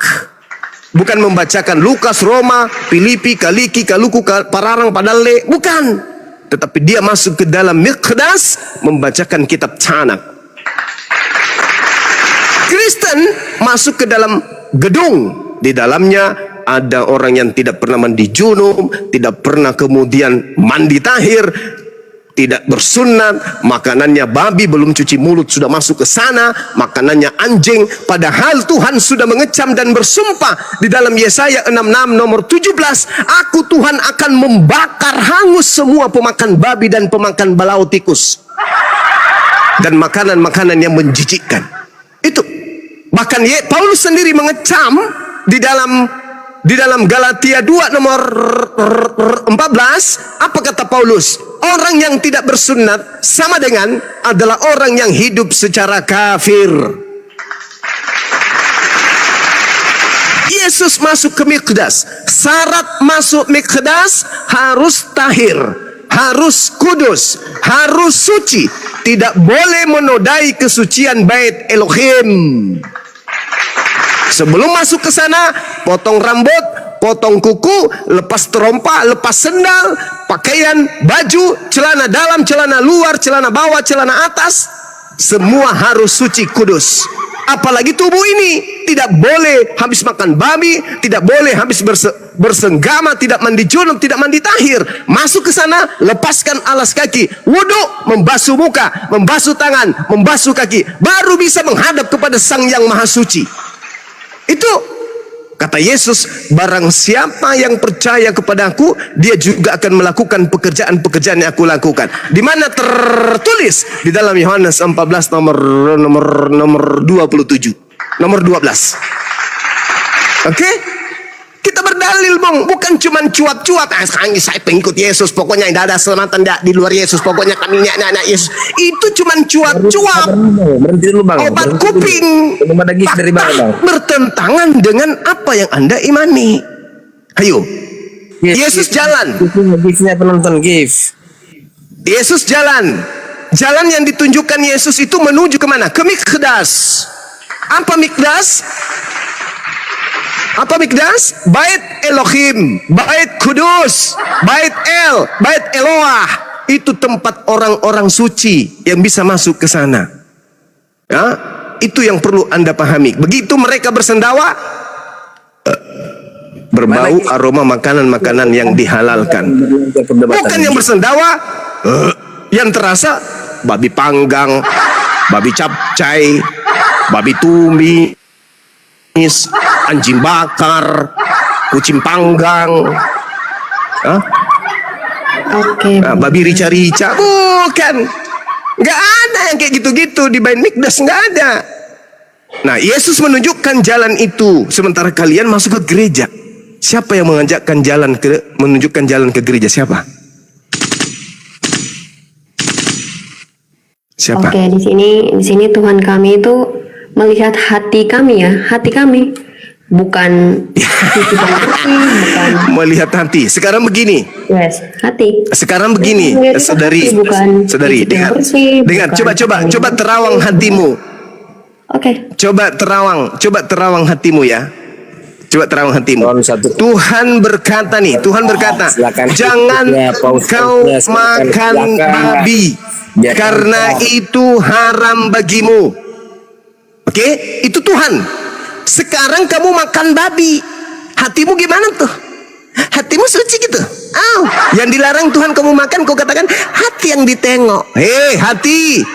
Bukan membacakan Lukas, Roma, Filipi, Kaliki, Kaluku, Pararang, Padale, bukan. Tetapi dia masuk ke dalam mikdas membacakan kitab Tanak. Kristen masuk ke dalam gedung, di dalamnya ada orang yang tidak pernah mandi junub, tidak pernah kemudian mandi tahir, tidak bersunat, makanannya babi, belum cuci mulut sudah masuk ke sana, makanannya anjing, padahal Tuhan sudah mengecam dan bersumpah di dalam Yesaya 66 nomor 17, aku Tuhan akan membakar hangus semua pemakan babi dan pemakan balau tikus dan makanan-makanan yang menjijikkan. Itu bahkan Paulus sendiri mengecam di dalam Galatia 2 nomor 14, apa kata Paulus? Orang yang tidak bersunat sama dengan adalah orang yang hidup secara kafir. Yesus masuk ke mikdas. Syarat masuk mikdas harus tahir, harus kudus, harus suci. Tidak boleh menodai kesucian bait Elohim. Sebelum masuk ke sana, potong rambut, potong kuku, lepas terompa, lepas sendal, pakaian, baju, celana dalam, celana luar, celana bawah, celana atas, semua harus suci kudus. Apalagi tubuh ini tidak boleh habis makan babi, tidak boleh habis bersenggama, tidak mandi junub, tidak mandi tahir. Masuk ke sana, lepaskan alas kaki, wudhu, membasuh muka, membasuh tangan, membasuh kaki, baru bisa menghadap kepada Sang Yang Maha Suci. Itu kata Yesus, barang siapa yang percaya kepadaku, dia juga akan melakukan pekerjaan-pekerjaan yang aku lakukan. Di mana tertulis di dalam Yohanes 14 nomor 27, nomor 12. Oke? Kita berdalil, Bang, bukan cuma cuap-cuap. Sekarang saya pengikut Yesus, pokoknya tidak ada selamatan di luar Yesus, pokoknya kami anak-anak Yesus. Itu cuma cuap-cuap. Berhenti dulu, Bang. Obat Berhenti kuping. dulu. Belum ada gift dari Bang, Bang. Bertentangan dengan apa yang Anda imani. Ayo. Yesus jalan. Gift-nya penonton gift. Yesus jalan. Jalan yang ditunjukkan Yesus itu menuju kemana? Ke Mikdas. Apa Mikdas? Apa Mikdas? Bait Elohim, Bait Kudus, Bait El, Bait Eloah. Itu tempat orang-orang suci yang bisa masuk ke sana. Ya, itu yang perlu Anda pahami. Begitu mereka bersendawa, berbau aroma makanan-makanan yang dihalalkan. Bukan yang bersendawa, yang terasa babi panggang, babi capcay, babi tumis, anjing bakar, kucing panggang, babi rica-rica. Bukan, nggak ada yang kayak gitu-gitu di Bait Mikdas, nggak ada. Nah, Yesus menunjukkan jalan itu, sementara kalian masuk ke gereja. Siapa yang menunjukkan jalan ke gereja? Siapa? Siapa? Oke, di sini Tuhan kami itu melihat hati kami ya, hati kami, bukan bukan Melihat hati. Sekarang begini. yes, hati. Sekarang begini, Melihat saudari, hati, bukan saudari, fisik yang dengar, bersih, dengar, bukan coba terawang hatimu. Oke. Coba terawang hatimu ya. Coba terawang hatimu. Tuhan berkata nih, Tuhan berkata, jangan kau makan babi, karena itu haram bagimu. Oke, itu Tuhan. Sekarang kamu makan babi, hatimu gimana tuh? Hatimu suci gitu. Yang dilarang Tuhan kamu makan, kau katakan hati yang ditengok. Hati.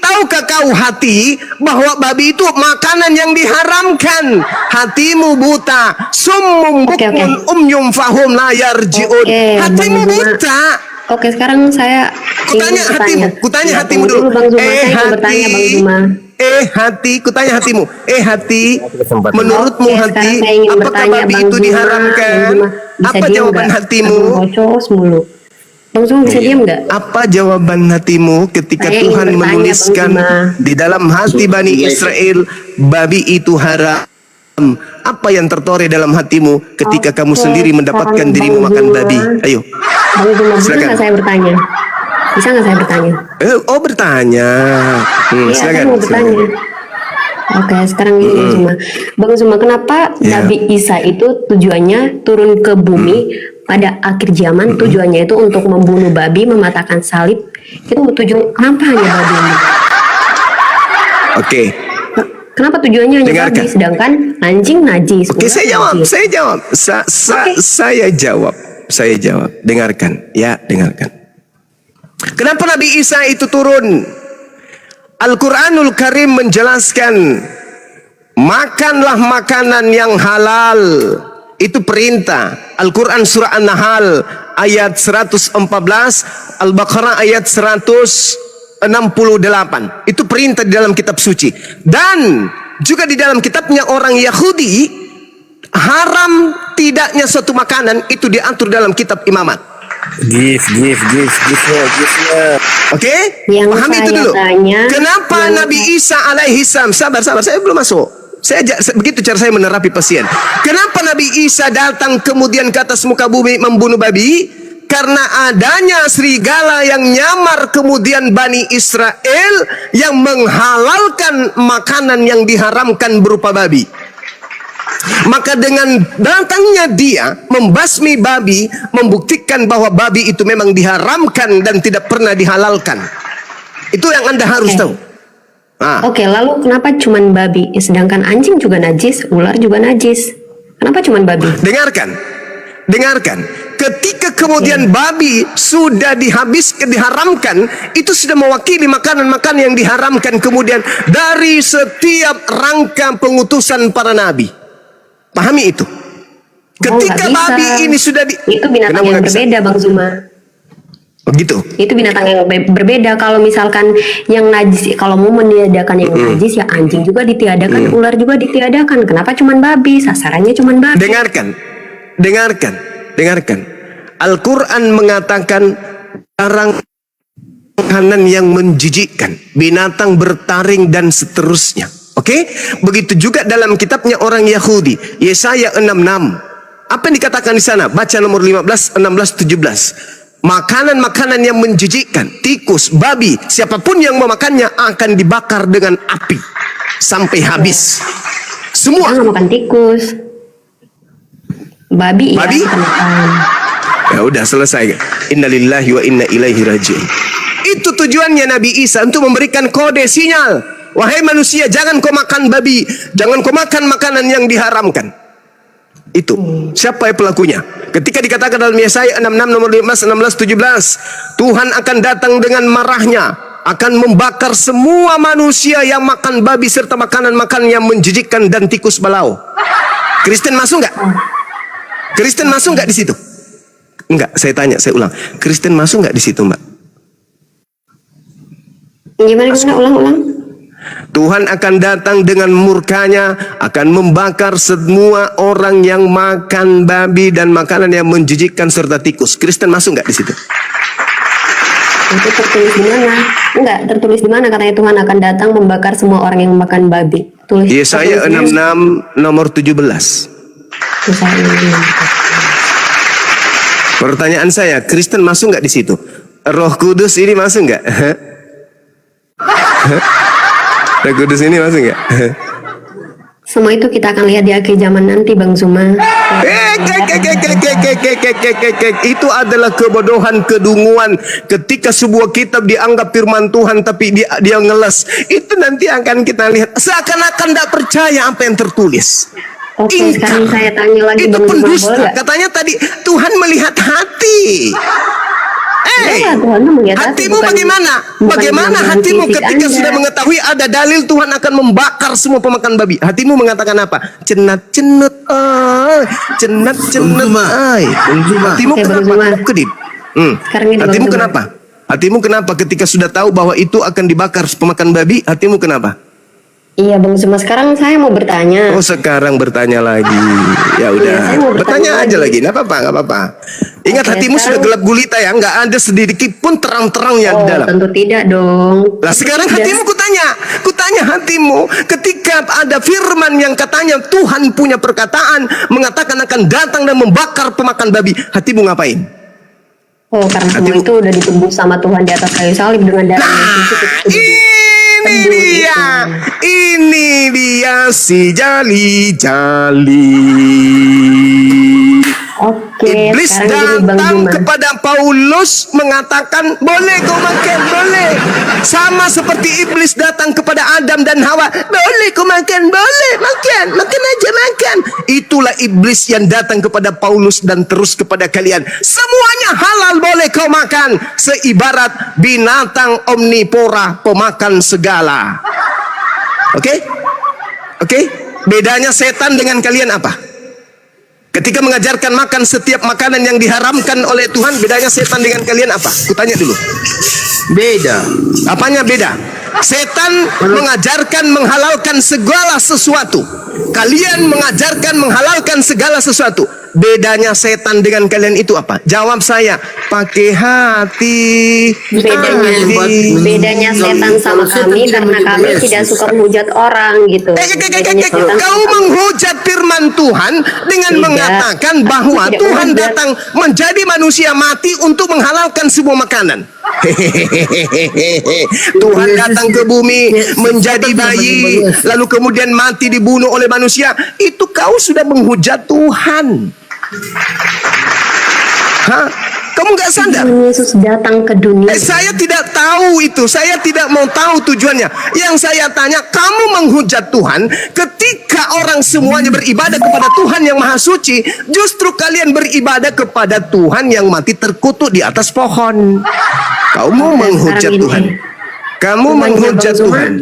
Tahukah kau hati bahwa babi itu makanan yang diharamkan? Hatimu buta, summum bukmun umyum fahum la yarji'un. Hatimu buta. Oke, sekarang saya Kutanya hatimu, kutanya hatimu dulu. Hati, kutanya hatimu. Hati, menurutmu hati, apakah babi itu diharamkan? Apa jawaban hatimu? Bang Zuma bisa diam nggak? Apa jawaban hatimu ketika Tuhan menuliskan di dalam hati Bani Israel babi itu haram? Apa yang tertoreh dalam hatimu ketika kamu sendiri mendapatkan dirimu makan babi? Ayo. Bang Zuma, bisa nggak saya bertanya? Bisa nggak saya bertanya? Bertanya. Iya, saya mau bertanya. Oke, sekarang ini Bang Zuma, kenapa Nabi Isa itu tujuannya turun ke bumi pada akhir zaman? Tujuannya itu untuk membunuh babi, mematahkan salib. Itu kenapa hanya babi? Oke. Kenapa tujuannya hanya Dengarkan. babi, sedangkan anjing najis? Oke, saya jawab. Saya jawab. Dengarkan. Ya, dengarkan. Kenapa Nabi Isa itu turun? Al-Quranul Karim menjelaskan, makanlah makanan yang halal. Itu perintah. Al-Quran surah An-Nahl ayat 114, Al-Baqarah ayat 168. Itu perintah di dalam kitab suci. Dan juga di dalam kitabnya orang Yahudi, haram tidaknya suatu makanan itu diatur dalam kitab imamat. Giftnya. Oke? Yang Pahami itu saya dulu. tanya, Kenapa Nabi Isa alaihi salam, sabar, saya belum masuk. Begitu cara saya menerapi pasien. Kenapa Nabi Isa datang kemudian ke atas muka bumi membunuh babi? Karena adanya serigala yang nyamar kemudian Bani Israel yang menghalalkan makanan yang diharamkan berupa babi. Maka dengan datangnya dia membasmi babi, membuktikan bahwa babi itu memang diharamkan dan tidak pernah dihalalkan. Itu yang Anda harus tahu. Oke, lalu kenapa cuman babi? Sedangkan anjing juga najis, ular juga najis. Kenapa cuman babi? Dengarkan. Ketika kemudian babi sudah diharamkan, itu sudah mewakili makanan-makanan yang diharamkan kemudian dari setiap rangka pengutusan para nabi. Pahami itu. Ketika babi ini sudah itu binatang yang berbeda, Bang Zuma. Begitu. Itu binatang yang berbeda. Kalau misalkan yang najis, kalau mau meniadakan yang najis ya anjing juga ditiadakan, ular juga ditiadakan. Kenapa cuman babi? Sasarannya cuman babi. Dengarkan. Al-Quran mengatakan larang makanan yang menjijikkan, binatang bertaring dan seterusnya. Oke? Begitu juga dalam kitabnya orang Yahudi, Yesaya 66. Apa yang dikatakan di sana? Baca nomor 15, 16, 17. Makanan-makanan yang menjijikkan, tikus, babi, siapapun yang memakannya akan dibakar dengan api sampai habis. Semua. Jangan makan tikus. Babi? Babi? Ya, makan. Ya udah selesai. Innalillahi wa inna ilaihi raji'un. Itu tujuannya Nabi Isa, untuk memberikan kode sinyal. Wahai manusia, jangan kau makan babi, jangan kau makan makanan yang diharamkan. Itu. Siapa pelakunya? Ketika dikatakan dalam Yesaya 66 nomor 15, 16, 17, Tuhan akan datang dengan marahnya, akan membakar semua manusia yang makan babi serta makanan-makanan yang menjijikkan dan tikus balau. Kristen masuk nggak? Kristen masuk nggak di situ? Enggak, saya tanya, saya ulang. Kristen masuk nggak di situ, Mbak? Gimana? Ulang. Tuhan akan datang dengan murkanya, akan membakar semua orang yang makan babi dan makanan yang menjijikkan serta tikus. Kristen masuk nggak di situ? Itu tertulis di mana? Enggak, tertulis di mana katanya Tuhan akan datang membakar semua orang yang makan babi. Tulis. Yesaya 66 nomor 17. Pertanyaan saya, Kristen masuk nggak di situ? Roh Kudus ini masuk nggak? Roh Kudus ini masuk nggak? Semua itu kita akan lihat di akhir zaman nanti, Bang Zuma. Itu adalah kebodohan, kedunguan. Ketika sebuah kitab dianggap firman Tuhan tapi dia ngeles, itu nanti akan kita lihat seakan-akan tidak percaya apa yang tertulis. Oke, sekarang saya tanya lagi, itu Bang Zuma, pendusta. boleh nggak? Katanya tadi Tuhan melihat hati. Ya, Tuhan melihat hati, hatimu bukan- bagaimana? bukan Bagaimana dengan hatimu fisik ketika Anda. sudah mengetahui ada dalil Tuhan akan membakar semua pemakan babi? Hatimu mengatakan apa? Cenat-cenut, cenat-cenut, hatimu Oke, Bang kenapa? Zuma. Kedip. Sekarang ini, Hatimu Bang Zuma. kenapa? Hatimu kenapa ketika sudah tahu bahwa itu akan dibakar pemakan babi? Hatimu kenapa? Iya, Bang Zuma, sekarang saya mau bertanya. Oh, sekarang bertanya lagi. Ya Iya, udah, saya mau bertanya bertanya aja lagi. lagi. Nggak apa-apa. Ingat, Oke, hatimu sudah sekarang- gelap gulita ya, nggak ada sedikit pun terang-terangnya di Oh, dalam. tentu tidak dong. Lah sekarang Sudah. hatimu kutanya hatimu, ketika ada firman yang katanya Tuhan punya perkataan mengatakan akan datang dan membakar pemakan babi, hatimu ngapain? Oh, karena semua Hatimu- itu udah ditebus sama Tuhan di atas kayu salib dengan darah Yesus itu. Ini dia si jali-jali. Oke, Iblis sekarang gini, Bang datang Zuma. kepada Paulus mengatakan, boleh kau makan, boleh. Sama seperti iblis datang kepada Adam dan Hawa, boleh kau makan, boleh, makan aja makan. Itulah iblis yang datang kepada Paulus dan terus kepada kalian. Semuanya halal, boleh kau makan. Seibarat binatang omnivora, pemakan segala. Oke? Bedanya setan dengan kalian apa? Ketika mengajarkan makan setiap makanan yang diharamkan oleh Tuhan, bedanya setan dengan kalian apa? Kutanya dulu. Beda. Apanya beda? Setan mengajarkan menghalalkan segala sesuatu. Kalian mengajarkan menghalalkan segala sesuatu. Bedanya setan dengan kalian itu apa? Jawab saya. Pakai hati. Bedanya setan sama kami karena kami tidak suka menghujat orang gitu. Bedanya setan Kau sama kami. menghujat firman Tuhan dengan Tidak. mengatakan bahwa Tidak Tuhan menghujat. datang menjadi manusia mati untuk menghalalkan sebuah makanan. Tuhan datang ke bumi menjadi bayi, lalu kemudian mati dibunuh oleh manusia. Itu kau sudah menghujat Tuhan. Hah? Kamu nggak sadar? Tuhan Yesus datang ke dunia. Saya tidak tahu itu. Saya tidak mau tahu tujuannya. Yang saya tanya, kamu menghujat Tuhan ketika orang semuanya beribadah kepada Tuhan yang Maha Suci, justru kalian beribadah kepada Tuhan yang mati terkutuk di atas pohon. Kamu menghujat sekarang Tuhan. ini, Kamu Tuhan menghujat Bang Zuma. Tuhan.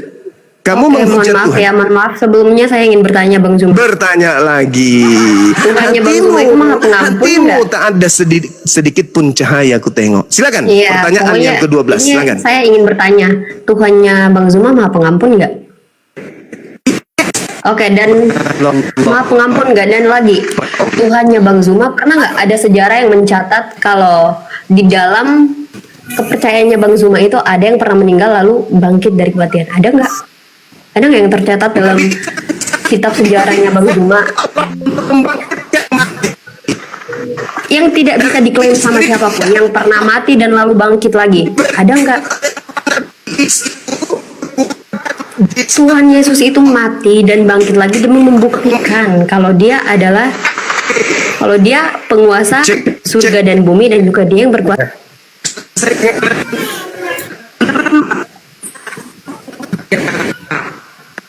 Kamu Oke, mohon menghujat maaf Tuhan. ya, mohon maaf. Sebelumnya saya ingin bertanya Bang Zuma. Bertanya lagi. Tuhannya Bang Zuma itu maha pengampun hatimu nggak? tak ada sedikit pun cahaya aku tengok. Silakan. Iya, Pertanyaan pokoknya yang ke-12. ini Silakan. saya ingin bertanya, Tuhannya Bang Zuma maha pengampun nggak? Oke, dan maha pengampun nggak? Dan lagi, Tuhannya Bang Zuma pernah nggak ada sejarah yang mencatat kalau di dalam kepercayaannya Bang Zuma itu ada yang pernah meninggal lalu bangkit dari kematian? Ada nggak? Ada nggak yang tercatat dalam kitab sejarahnya Bang Zuma? Yang tidak bisa diklaim sama siapapun, yang pernah mati dan lalu bangkit lagi. Ada nggak? Tuhan Yesus itu mati dan bangkit lagi demi membuktikan kalau dia penguasa surga dan bumi, dan juga dia yang berkuasa.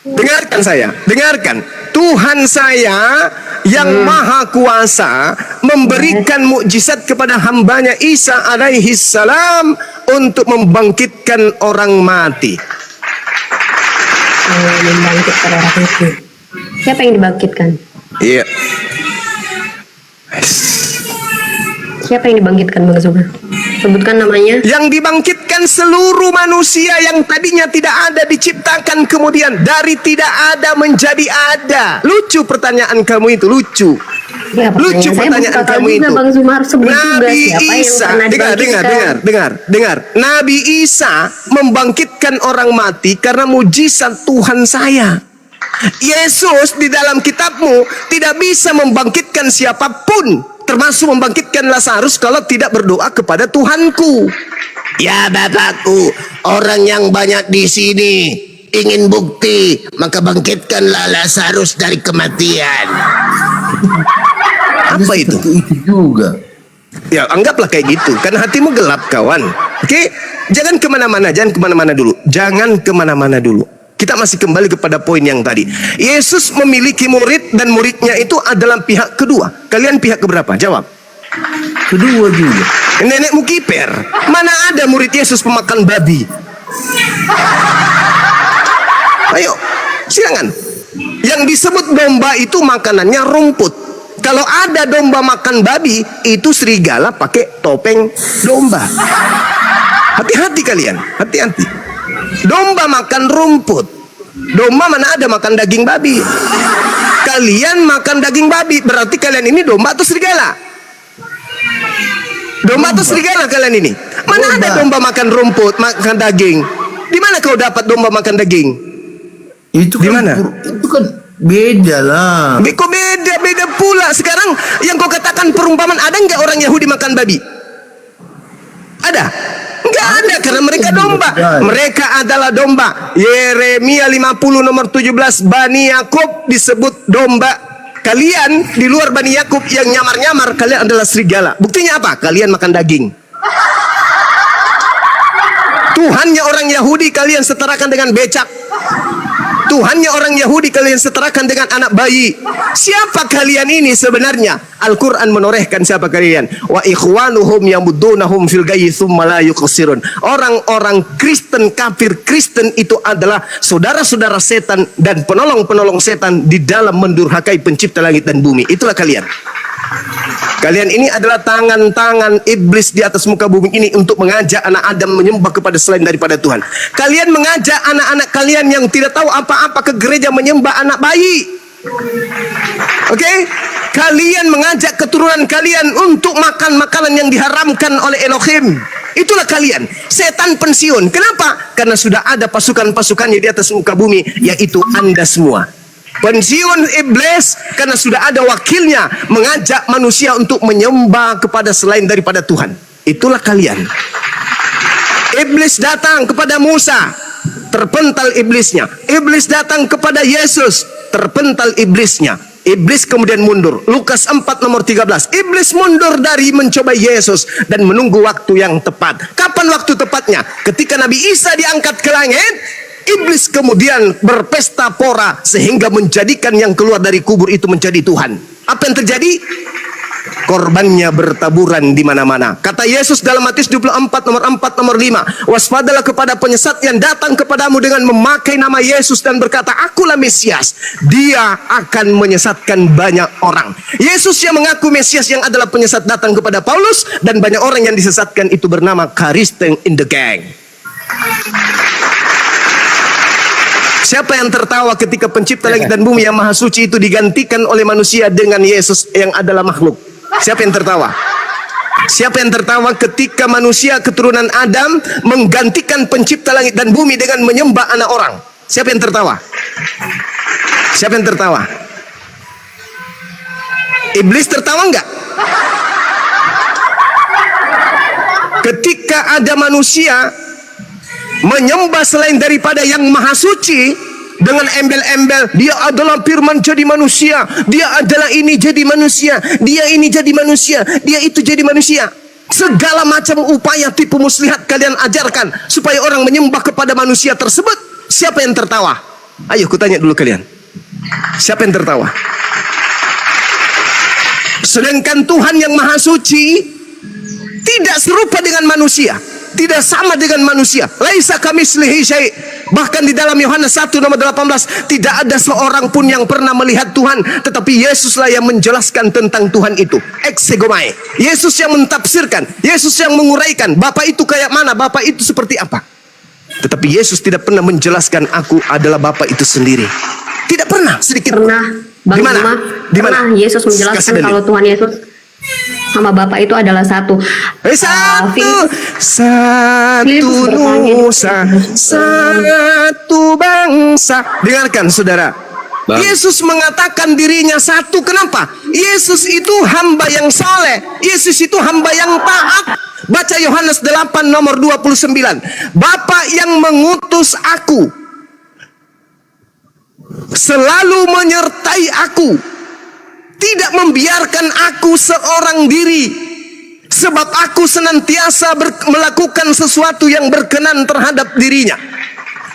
Dengarkan saya, dengarkan. Tuhan saya yang maha kuasa memberikan mukjizat kepada hambanya Isa alaihi salam untuk membangkitkan orang mati. Membangkitkan orang mati. Siapa yang dibangkitkan? Iya. Siapa yang dibangkitkan Bang Zuma? Sebutkan namanya. Yang dibangkitkan seluruh manusia yang tadinya tidak ada diciptakan kemudian dari tidak ada menjadi ada. Lucu pertanyaan kamu itu, lucu. Ya, Lucu pertanyaan kamu itu. Bang Zuma harus sebut juga Nabi siapa yang Isa, pernah dengar. Nabi Isa membangkitkan orang mati karena mujizat Tuhan saya. Yesus di dalam kitabmu tidak bisa membangkitkan siapapun, termasuk membangkitkan Lazarus kalau tidak berdoa kepada Tuhanku. Ya Bapakku, orang yang banyak di sini ingin bukti, maka bangkitkanlah Lazarus dari kematian. Apa itu? Itu juga. Ya anggaplah kayak gitu, karena hatimu gelap kawan. Oke, jangan kemana-mana dulu. Jangan kemana-mana dulu. Kita masih kembali kepada poin yang tadi. Yesus memiliki murid dan muridnya itu adalah pihak kedua. Kalian pihak keberapa? Jawab. Kedua juga. Nenekmu kiper. Mana ada murid Yesus pemakan babi? Ayo, silakan. Yang disebut domba itu makanannya rumput. Kalau ada domba makan babi, itu serigala pakai topeng domba. Hati-hati kalian, hati-hati. Domba makan rumput. Domba mana ada makan daging babi? Kalian makan daging babi, berarti kalian ini domba atau serigala? Domba atau serigala kalian ini? Mana ada domba makan rumput, makan daging? Di mana kau dapat domba makan daging? Itu Di kan mana? itu kan beda lah. Kok beda pula. Sekarang yang kau katakan perumpamaan, ada nggak orang Yahudi makan babi? Ada? Nggak ada, karena mereka domba. Mereka adalah domba. Yeremia 50 nomor 17, Bani Yakub disebut domba. Kalian di luar Bani Yakub yang nyamar-nyamar, kalian adalah serigala. Buktinya apa? Kalian makan daging. Tuhannya orang Yahudi kalian setarakan dengan becak. Tuhannya orang Yahudi kalian setarakan dengan anak bayi. Siapa kalian ini sebenarnya? Al-Quran menorehkan siapa kalian. Wa ikhwanuhum yamuddunahum fil gayyi thumma la yuqsirun. Orang-orang Kristen, kafir Kristen itu adalah saudara-saudara setan dan penolong-penolong setan di dalam mendurhakai pencipta langit dan bumi. Itulah kalian. Kalian ini adalah tangan-tangan iblis di atas muka bumi ini untuk mengajak anak Adam menyembah kepada selain daripada Tuhan. Kalian mengajak anak-anak kalian yang tidak tahu apa-apa ke gereja menyembah anak bayi. Oke? Kalian mengajak keturunan kalian untuk makan makanan yang diharamkan oleh Elohim. Itulah kalian, setan pensiun. Kenapa? Karena sudah ada pasukan-pasukannya di atas muka bumi, yaitu Anda semua. Pensiun iblis karena sudah ada wakilnya mengajak manusia untuk menyembah kepada selain daripada Tuhan. Itulah kalian. Iblis datang kepada Musa, terpental iblisnya. Iblis datang kepada Yesus, terpental iblisnya. Iblis kemudian mundur. Lukas 4 nomor 13. Iblis mundur dari mencoba Yesus dan menunggu waktu yang tepat. Kapan waktu tepatnya? Ketika Nabi Isa diangkat ke langit, iblis kemudian berpesta pora sehingga menjadikan yang keluar dari kubur itu menjadi Tuhan. Apa yang terjadi? korbannya bertaburan di mana-mana. Kata Yesus dalam Matius 24 nomor 4 nomor 5, waspadalah kepada penyesat yang datang kepadamu dengan memakai nama Yesus dan berkata, akulah Mesias. Dia akan menyesatkan banyak orang. Yesus yang mengaku Mesias yang adalah penyesat datang kepada Paulus, dan banyak orang yang disesatkan itu bernama Kristen in the gang. Siapa yang tertawa ketika pencipta langit dan bumi yang maha suci itu digantikan oleh manusia dengan Yesus yang adalah makhluk? Siapa yang tertawa? Siapa yang tertawa ketika manusia keturunan Adam menggantikan pencipta langit dan bumi dengan menyembah anak orang? Siapa yang tertawa? Siapa yang tertawa? Iblis tertawa enggak? Ketika ada manusia menyembah selain daripada yang maha suci dengan embel-embel, dia adalah firman jadi manusia, dia adalah ini jadi manusia, dia ini jadi manusia, dia itu jadi manusia. Segala macam upaya tipu muslihat kalian ajarkan supaya orang menyembah kepada manusia tersebut. Siapa yang tertawa? Ayo kutanya dulu kalian, siapa yang tertawa? Sedangkan Tuhan yang maha suci tidak serupa dengan manusia, tidak sama dengan manusia. Laisa kamitslihi syai'. Bahkan di dalam Yohanes 1 nomor 18, tidak ada seorang pun yang pernah melihat Tuhan, tetapi Yesuslah yang menjelaskan tentang Tuhan itu. Exegomai. Yesus yang mentafsirkan, Yesus yang menguraikan Bapa itu kayak mana, Bapa itu seperti apa. Tetapi Yesus tidak pernah menjelaskan aku adalah Bapa itu sendiri. Tidak pernah sedikit. Pernah, Bang Di mana? Zuma, Di mana? pernah Yesus menjelaskan kalau Tuhan Yesus sama Bapa itu adalah satu. Satu nusa, satu bangsa. Dengarkan saudara, Bang. Yesus mengatakan dirinya satu. Kenapa? Yesus itu hamba yang saleh, Yesus itu hamba yang taat. Baca Yohanes 8 nomor 29. Bapa yang mengutus aku selalu menyertai aku, tidak membiarkan aku seorang diri, sebab aku senantiasa melakukan sesuatu yang berkenan terhadap dirinya.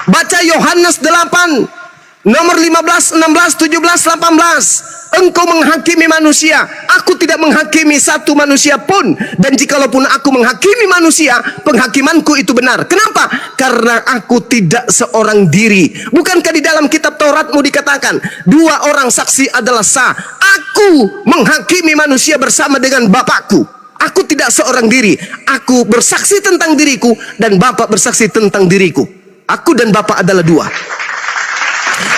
Baca Yohanes 8 nomor 15, 16, 17, 18. Engkau menghakimi manusia, aku tidak menghakimi satu manusia pun, dan jikalaupun aku menghakimi manusia, penghakimanku itu benar. Kenapa? Karena aku tidak seorang diri. Bukankah di dalam kitab Tauratmu dikatakan, dua orang saksi adalah sah? Aku menghakimi manusia bersama dengan Bapakku. Aku tidak seorang diri. Aku bersaksi tentang diriku, dan Bapa bersaksi tentang diriku. Aku dan Bapa adalah dua.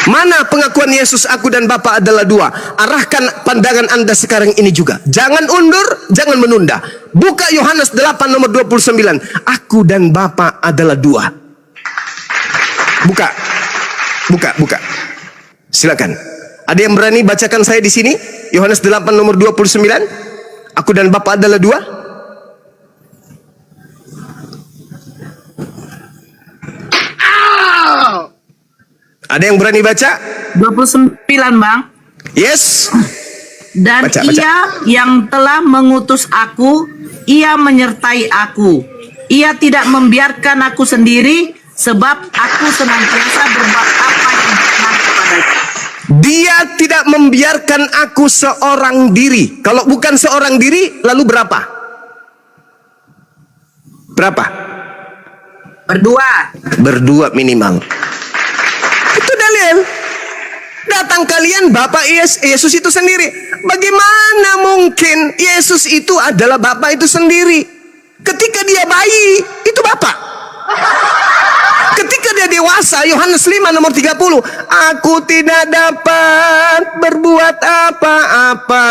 Mana pengakuan Yesus aku dan Bapa adalah dua? Arahkan pandangan Anda sekarang ini juga. Jangan undur, jangan menunda. Buka Yohanes 8 nomor 29. Aku dan Bapa adalah dua. Buka. Buka. Silakan. Ada yang berani bacakan saya di sini? Yohanes 8 nomor 29. Aku dan Bapa adalah dua. Ada yang berani baca? 29 Bang. Yes. Dan Baca. ia yang telah mengutus aku, ia menyertai aku. Ia tidak membiarkan aku sendiri, sebab aku senantiasa berbuat apa yang benar kepadanya. Dia tidak membiarkan aku seorang diri. Kalau bukan seorang diri, lalu berapa? Berapa? Berdua minimal. Itu dalil. Datang kalian Bapak Yesus itu sendiri. Bagaimana mungkin Yesus itu adalah Bapak itu sendiri? Ketika dia bayi, itu Bapak. Ketika dia dewasa, Yohanes 5 nomor 30, aku tidak dapat berbuat apa-apa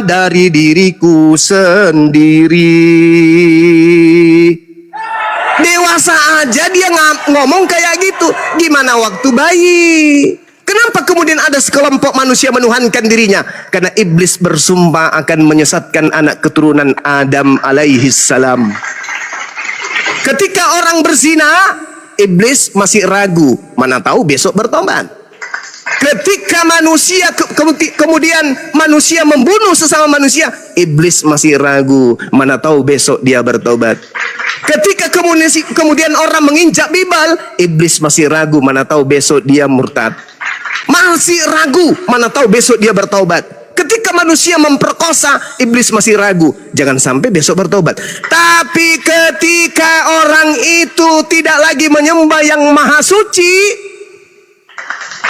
dari diriku sendiri. Dewasa aja dia ngomong kayak gitu. Gimana waktu bayi? Kenapa kemudian ada sekelompok manusia menuhankan dirinya? Karena iblis bersumpah akan menyesatkan anak keturunan Adam alaihi salam. Ketika orang berzina, iblis masih ragu, mana tahu besok bertobat. Ketika manusia kemudian manusia membunuh sesama manusia, iblis masih ragu, mana tahu besok dia bertobat. Ketika kemudian orang menginjak bibal, iblis masih ragu, mana tahu besok dia murtad. Masih ragu, mana tahu besok dia bertaubat. Ketika manusia memperkosa, iblis masih ragu, jangan sampai besok bertobat. Tapi ketika orang itu tidak lagi menyembah yang maha suci,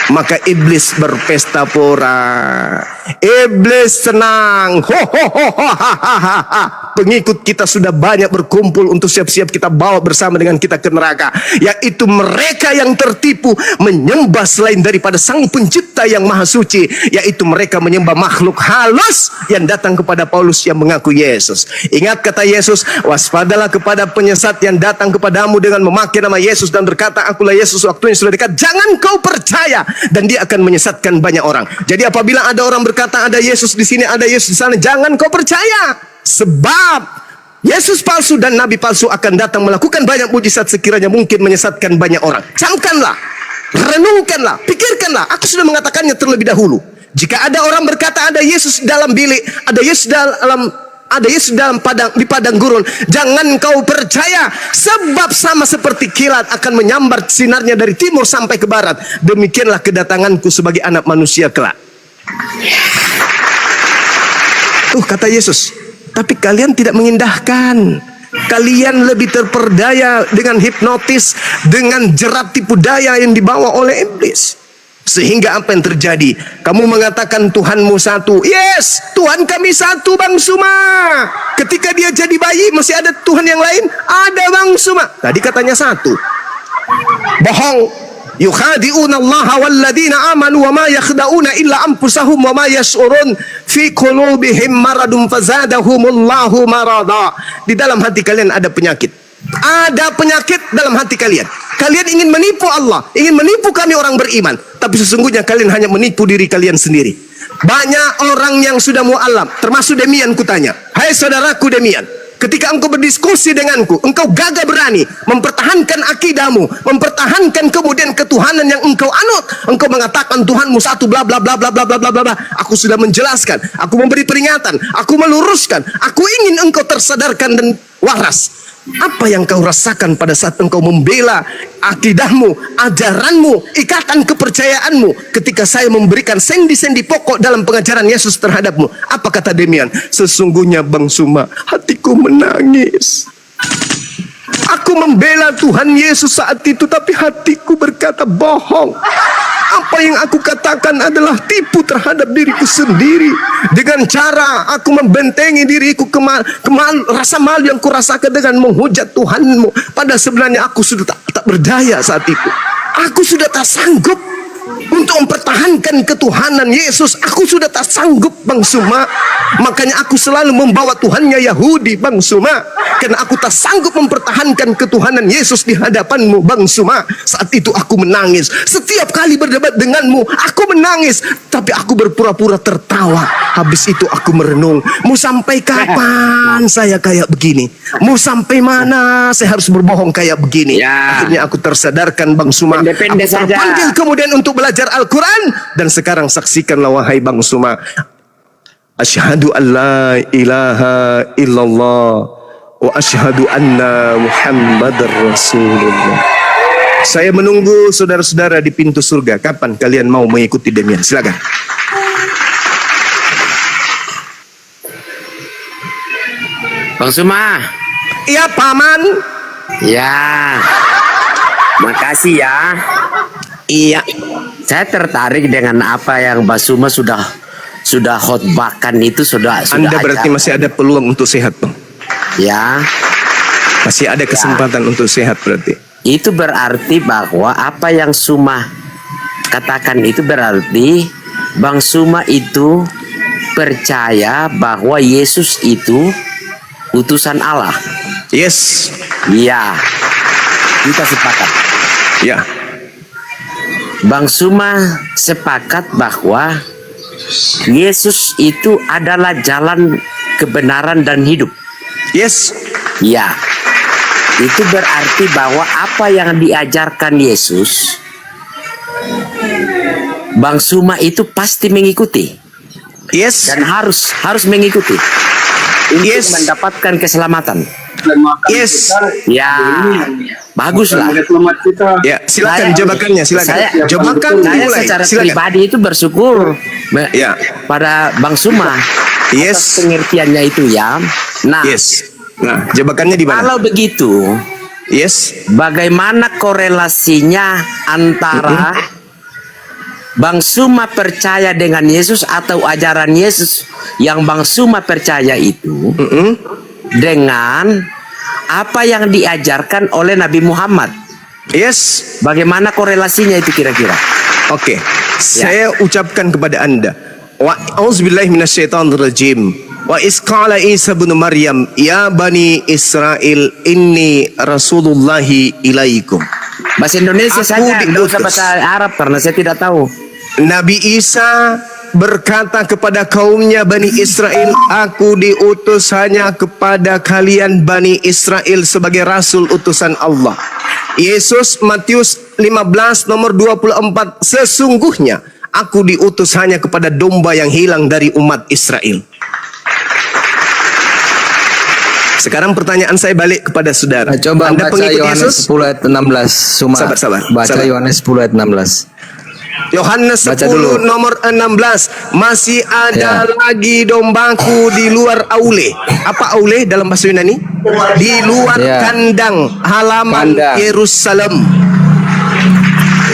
maka iblis berpesta pora, iblis senang, ho ho ho ho ha ha ha ha. Pengikut kita sudah banyak berkumpul untuk siap-siap kita bawa bersama dengan kita ke neraka, yaitu mereka yang tertipu menyembah selain daripada Sang Pencipta yang maha suci, yaitu mereka menyembah makhluk halus yang datang kepada Paulus yang mengaku Yesus. Ingat kata Yesus, waspadalah kepada penyesat yang datang kepadamu dengan memakai nama Yesus dan berkata, akulah Yesus, waktunya sudah dekat, jangan kau percaya, dan dia akan menyesatkan banyak orang. Jadi apabila ada orang berkata ada Yesus di sini, ada Yesus di sana, jangan kau percaya. Sebab Yesus palsu dan nabi palsu akan datang melakukan banyak mujizat sekiranya mungkin menyesatkan banyak orang. Camkanlah, renungkanlah, pikirkanlah. Aku sudah mengatakannya terlebih dahulu. Jika ada orang berkata ada Yesus dalam bilik, ada Yesus dalam di padang gurun, jangan kau percaya, sebab sama seperti kilat akan menyambar sinarnya dari timur sampai ke barat. Demikianlah kedatanganku sebagai anak manusia kelak. Tuh kata Yesus. Tapi kalian tidak mengindahkan. Kalian lebih terperdaya dengan hipnotis, dengan jerat tipu daya yang dibawa oleh iblis. Sehingga apa yang terjadi? Kamu mengatakan Tuhanmu satu. Yes, Tuhan kami satu, Bang Suma. Ketika dia jadi bayi, masih ada Tuhan yang lain? Ada, Bang Suma. Tadi katanya satu. Bohong. Yukhadi'una Allah walladina amanu wa ma yakhda'una illa anfusahum wa ma yash'urun fi qulubihim maradun fazadahumullahu marada. Di dalam hati kalian ada penyakit. Ada penyakit dalam hati kalian. Kalian ingin menipu Allah, ingin menipu kami orang beriman, tapi sesungguhnya kalian hanya menipu diri kalian sendiri. Banyak orang yang sudah mu'alaf, termasuk Demian kutanya. Hai saudaraku Demian, ketika engkau berdiskusi denganku, engkau gagah berani mempertahankan akidahmu, mempertahankan kemudian ketuhanan yang engkau anut. Engkau mengatakan Tuhanmu satu, bla bla bla bla bla bla bla bla. Aku sudah menjelaskan, aku memberi peringatan, aku meluruskan. Aku ingin engkau tersadarkan dan waras. Apa yang kau rasakan pada saat engkau membela akidahmu, ajaranmu, ikatan kepercayaanmu, ketika saya memberikan sendi-sendi pokok dalam pengajaran Yesus terhadapmu? Apa kata Demian? Sesungguhnya Bang Suma, hatiku menangis. Aku membela Tuhan Yesus saat itu, tapi hatiku berkata bohong. Apa yang aku katakan adalah tipu terhadap diriku sendiri. Dengan cara aku membentengi diriku rasa malu yang kurasakan dengan menghujat Tuhanmu. Pada sebenarnya aku sudah tak berdaya saat itu. Aku sudah tak sanggup untuk mempertahankan ketuhanan Yesus. Aku sudah tak sanggup, Bang Suma. Makanya aku selalu membawa Tuhannya Yahudi, Bang Suma. Karena aku tak sanggup mempertahankan ketuhanan Yesus di hadapanmu, Bang Suma. Saat itu aku menangis. Setiap kali berdebat denganmu, aku menangis. Tapi aku berpura-pura tertawa. Habis itu aku merenung. Mau sampai kapan saya kayak begini? Mau sampai mana saya harus berbohong kayak begini? Akhirnya aku tersadarkan, Bang Suma. Aku terpanggil kemudian untuk belajar Al-Quran. Dan sekarang saksikanlah wahai Bang Suma. Asyhadu an la ilaha illallah wa asyhadu anna Muhammadar Rasulullah. Saya menunggu saudara-saudara di pintu surga. Kapan kalian mau mengikuti Demian? Silakan. Bang Suma. Iya, Paman. Ya. Makasih ya. Iya. Saya tertarik dengan apa yang Bang Suma sudah khotbahkan itu sudah Anda berarti masih ada peluang untuk sehat, Bang. Ya. Masih ada kesempatan untuk sehat berarti. Itu berarti bahwa apa yang Suma katakan itu berarti Bang Suma itu percaya bahwa Yesus itu utusan Allah. Yes. Iya. Kita sepakat. Ya. Bang Suma sepakat bahwa Yesus itu adalah jalan kebenaran dan hidup. Yes. Ya. Itu berarti bahwa apa yang diajarkan Yesus, Bang Suma itu pasti mengikuti. Yes. Dan harus mengikuti untuk mendapatkan keselamatan. Yes. Ya. bagus lah. Ya, silakan Saya- jebakannya, silakan. Jebakan Saya dimulai. secara Silakan. pribadi itu bersyukur Ya. pada Bang Suma atas Yes. pengertiannya itu ya. Nah, Yes. Nah, jebakannya di mana? kalau begitu, Yes. bagaimana korelasinya antara Bang Suma percaya dengan Yesus atau ajaran Yesus yang Bang Suma percaya itu dengan apa yang diajarkan oleh Nabi Muhammad? Yes. Bagaimana korelasinya itu kira-kira? Oke. Saya ucapkan kepada Anda. Wa auzubillahi minasyaitonirrajim. Wa isqala Isa bin Maryam, ya bani Israel, inni rasulullahi ilaikum. Bahasa Indonesia Aku saja, nggak usah diutus. bahasa Arab karena saya tidak tahu. Nabi Isa berkata kepada kaumnya Bani Israel, aku diutus hanya kepada kalian Bani Israel sebagai rasul utusan Allah. Yesus Matius 15 nomor 24, sesungguhnya aku diutus hanya kepada domba yang hilang dari umat Israel. Sekarang pertanyaan saya balik kepada saudara. Nah, coba Anda baca pengikut Yohanes Yesus? 10 ayat 16. Suma. Sabar. Baca Yohanes 10 ayat 16. Yohanes Baca 10 dulu. nomor 16, masih ada Ya. lagi dombaku di luar aule. Apa aule dalam bahasa Yunani? Di luar Ya. kandang halaman Kandang. Yerusalem.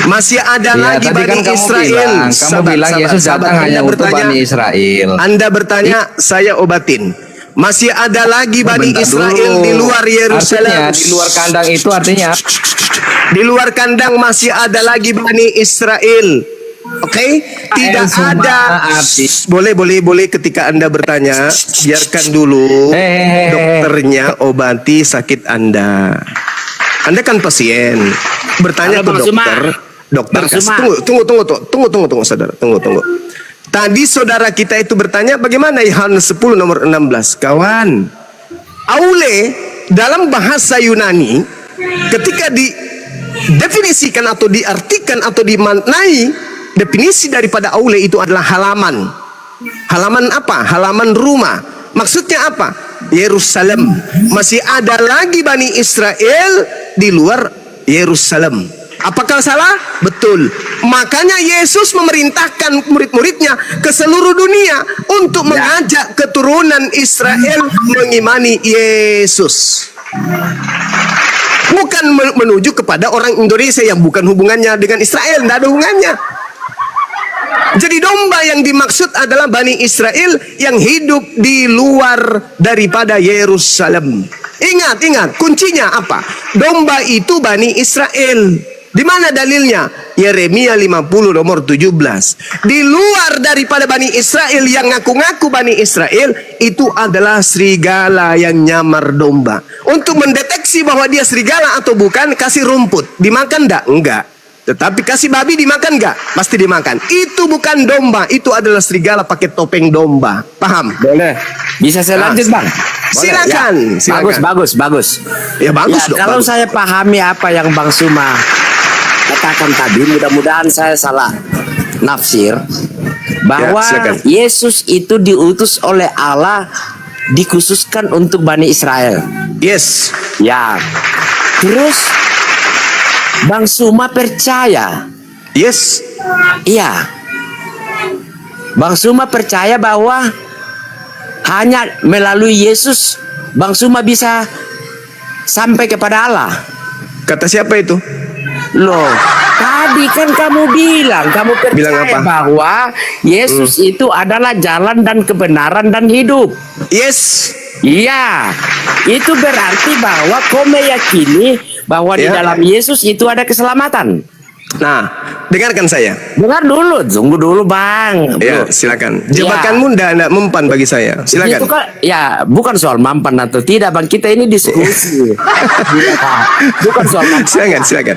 Masih ada Ya, lagi tadi Bani kan kamu Israel. kamu bilang Yesus datang hanya untuk Bani Israel. Anda bertanya, saya obatin. Masih ada lagi Bani Bentar Israel dulu. di luar Yerusalem. Artinya di luar kandang itu artinya Di luar kandang masih ada lagi Bani Israel. Oke, tidak semua ada. arti. Boleh ketika Anda bertanya, biarkan dulu Hehehe. dokternya obati sakit Anda. Anda kan pasien, bertanya Halo, ke Bang Suma. dokter. Dokter Bang kasih, Suma. tunggu saudara, tunggu. Tadi saudara kita itu bertanya bagaimana Yohanes 10 nomor 16. Kawan, aule dalam bahasa Yunani ketika didefinisikan atau diartikan atau dimaknai, definisi daripada aule itu adalah halaman. Halaman apa? Halaman rumah. Maksudnya apa? Yerusalem. Masih ada lagi Bani Israel di luar Yerusalem. Apakah salah? Betul. Makanya Yesus memerintahkan murid-muridnya ke seluruh dunia untuk mengajak keturunan Israel mengimani Yesus. Bukan menuju kepada orang Indonesia yang bukan hubungannya dengan Israel, tidak ada hubungannya. Jadi domba yang dimaksud adalah Bani Israel yang hidup di luar daripada Yerusalem. Ingat, kuncinya apa? Domba itu Bani Israel. Di mana dalilnya? Yeremia 50 nomor 17. Di luar daripada Bani Israel yang ngaku-ngaku Bani Israel, itu adalah serigala yang nyamar domba. Untuk mendeteksi bahwa dia serigala atau bukan, kasih rumput. Dimakan enggak? Enggak. Tetapi kasih babi dimakan enggak? Pasti dimakan. Itu bukan domba, itu adalah serigala pakai topeng domba. Paham? Boleh. Bisa saya lanjut, Bang? Boleh, Silakan, ya. silakan. Bagus. Ya bagus dong. Kalau bagus. saya pahami apa yang Bang Suma katakan tadi, mudah-mudahan saya salah nafsir bahwa Ya, silakan. Yesus itu diutus oleh Allah, dikhususkan untuk Bani Israel. Yes. Ya. Terus Bang Suma percaya. Yes. Iya. Bang Suma percaya bahwa hanya melalui Yesus Bang Suma bisa sampai kepada Allah. Kata siapa itu? Loh, tadi kan kamu bilang, kamu Bilang percaya apa? bahwa Yesus itu adalah jalan dan kebenaran dan hidup. Yes. Iya, itu berarti bahwa kau meyakini bahwa di Ya. dalam Yesus itu ada keselamatan. Nah, dengarkan saya. Dengar dulu, tunggu dulu Bang. Ya, Bro. silakan. Ya. Jebakanmu tidak mempan bagi saya. Itu Silakan. kan ya bukan soal mampan atau tidak Bang, kita ini diskusi. Bukan soal mampan. Silakan.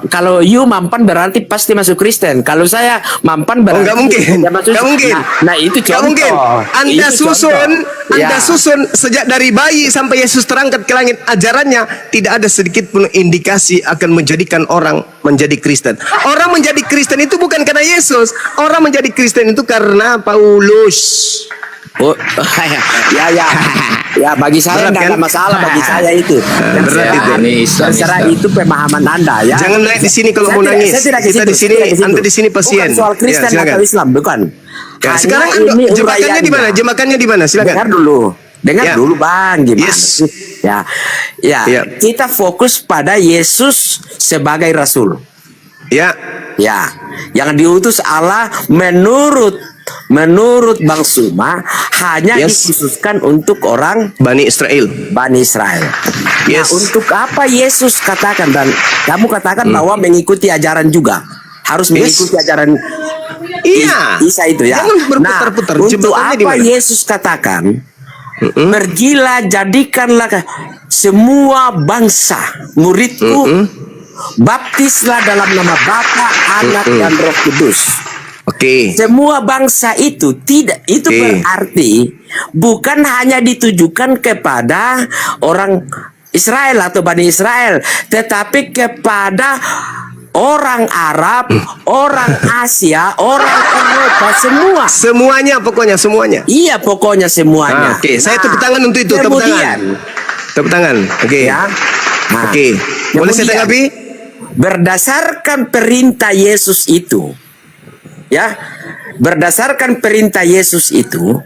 Kalau you mampan berarti pasti masuk Kristen. Kalau saya mampan Oh, berarti nggak mungkin. tidak masuk. Nggak mungkin. Nah, itu Nggak contoh. mungkin. Anda Itu susun, contoh. Anda Ya. susun sejak dari bayi sampai Yesus terangkat ke langit, ajarannya tidak ada sedikit pun indikasi akan menjadikan orang menjadi Kristen. Orang menjadi Kristen itu bukan karena Yesus. Orang menjadi Kristen itu karena Paulus. Oh, ya bagi saya Berat, tidak ada kan? masalah bagi saya itu. Berat itu. Ini Islam, Terserah Islam. itu pemahaman Anda ya. Jangan naik di sini kalau Saya mau tidak- nangis. saya tidak ke Kita situ, di sini, saya tidak ke situ. Anda di sini pasien. Bukan soal Kristen Ya, silakan. atau Islam, bukan. Ya, Hanya sekarang ini jebakannya di mana? uraiannya. Jemakannya di mana? Silakan. Dengar dulu. Dengar Ya. dulu Bang, gimana Yes. sih? Ya. Ya. Kita fokus pada Yesus sebagai rasul. Ya, Ya, yang diutus Allah menurut Bang Suma hanya Yes. dikhususkan untuk orang Bani Israel. Bani Israel. Yes. Nah, untuk apa Yesus katakan dan kamu katakan bahwa mengikuti ajaran juga harus mengikuti ajaran Iya. Isa itu ya. Jangan berputar-putar. Nah, untuk Jebakannya di apa mana? Yesus katakan pergilah jadikanlah semua bangsa muridku, baptislah dalam nama Bapa, Anak dan Roh Kudus. Oke. Semua bangsa itu tidak itu Oke. berarti bukan hanya ditujukan kepada orang Israel atau Bani Israel, tetapi kepada orang Arab, orang Asia, orang Eropa semua. Semuanya pokoknya semuanya. Iya, pokoknya semuanya. Oke, saya tepuk tangan untuk itu. Tepuk tangan. Kemudian, Tepuk tangan. Oke. ya. Nah, Oke. Boleh saya kemudian, tanggapi? berdasarkan perintah Yesus itu, ya, berdasarkan perintah Yesus itu,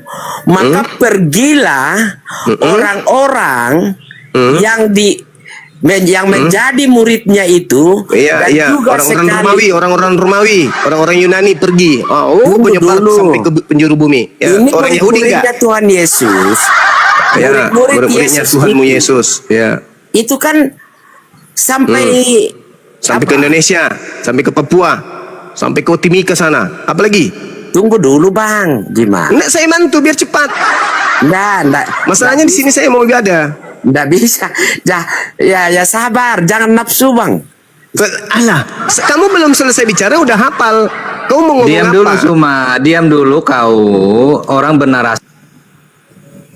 maka pergilah orang-orang yang menjadi muridnya itu, Iya, dan iya. juga Orang-orang Romawi, orang-orang Yunani pergi. Oh, Tunggu penyebar dulu. sampai ke penjuru bumi. Ya, ini orang Yahudi murid-muridnya enggak? Tuhan Yesus, Ya, murid-murid murid-muridnya Yesus Tuhanmu itu, Yesus. Ya. itu kan sampai Sampai apa? ke Indonesia, sampai ke Papua, sampai ke Timika sana. Apalagi? Tunggu dulu Bang, gimana? Enggak, saya mantu biar cepat. Enggak. Masalahnya di sini saya mau ibadah. Nggak bisa. Ya sabar, jangan nafsu Bang. Alah, kamu belum selesai bicara udah hafal. Kamu mau ngomong Diam apa? dulu Suma, diam dulu kau. Orang bernarasi.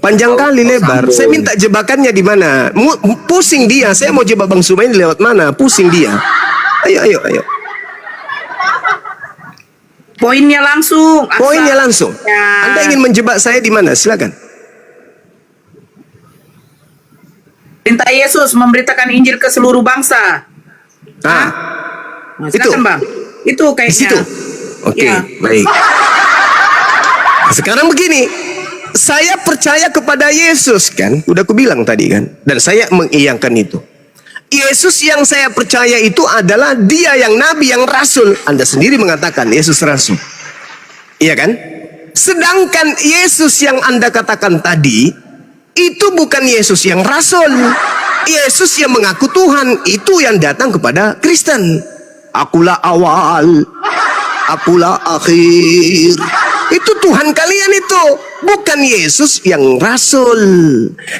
Panjang kali lebar. sambung. Saya minta jebakannya di mana? Pusing dia. Saya mau jebak Bang Suma ini lewat mana? Pusing dia. Ayo. Poinnya langsung. asal- Poinnya langsung. Ya. Anda ingin menjebak saya di mana? Silakan. Perintah Yesus memberitakan Injil ke seluruh bangsa. Ah, Nah, silakan Itu. Bang. Itu di kayaknya. situ. Oke, Ya. baik. Sekarang begini, saya percaya kepada Yesus kan, udah aku bilang tadi kan, dan saya mengiyangkan itu. Yesus yang saya percaya itu adalah dia yang nabi, yang rasul. Anda sendiri mengatakan Yesus rasul. Iya kan? Sedangkan Yesus yang Anda katakan tadi, itu bukan Yesus yang rasul. Yesus yang mengaku Tuhan, itu yang datang kepada Kristen. Akulah awal, akulah akhir. Itu Tuhan kalian itu, bukan Yesus yang rasul.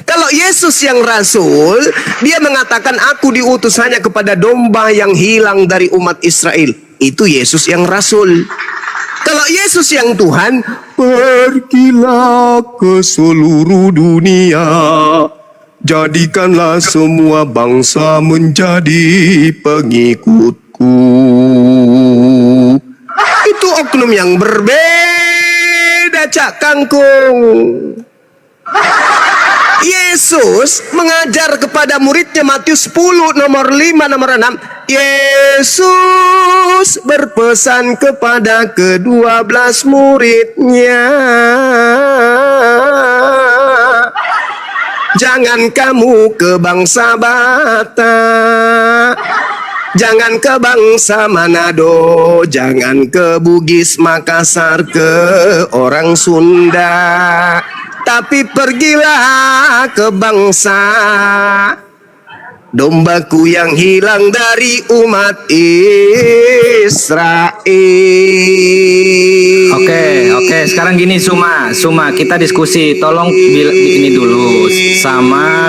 Kalau Yesus yang rasul, dia mengatakan aku diutus hanya kepada domba yang hilang dari umat Israel. Itu Yesus yang rasul. Kalau Yesus yang Tuhan, pergilah ke seluruh dunia, jadikanlah semua bangsa menjadi pengikutku. Itu oknum yang berbeda, Cak Kangkung. Yesus mengajar kepada muridnya Matius 10 nomor 5 nomor 6. Yesus berpesan kepada ke-12 muridnya, jangan kamu ke bangsa Batak, jangan ke bangsa Manado, jangan ke Bugis, Makassar, ke orang Sunda, tapi pergilah ke bangsa dombaku yang hilang dari umat Israel. Oke, sekarang gini Suma, kita diskusi. Tolong ini dulu sama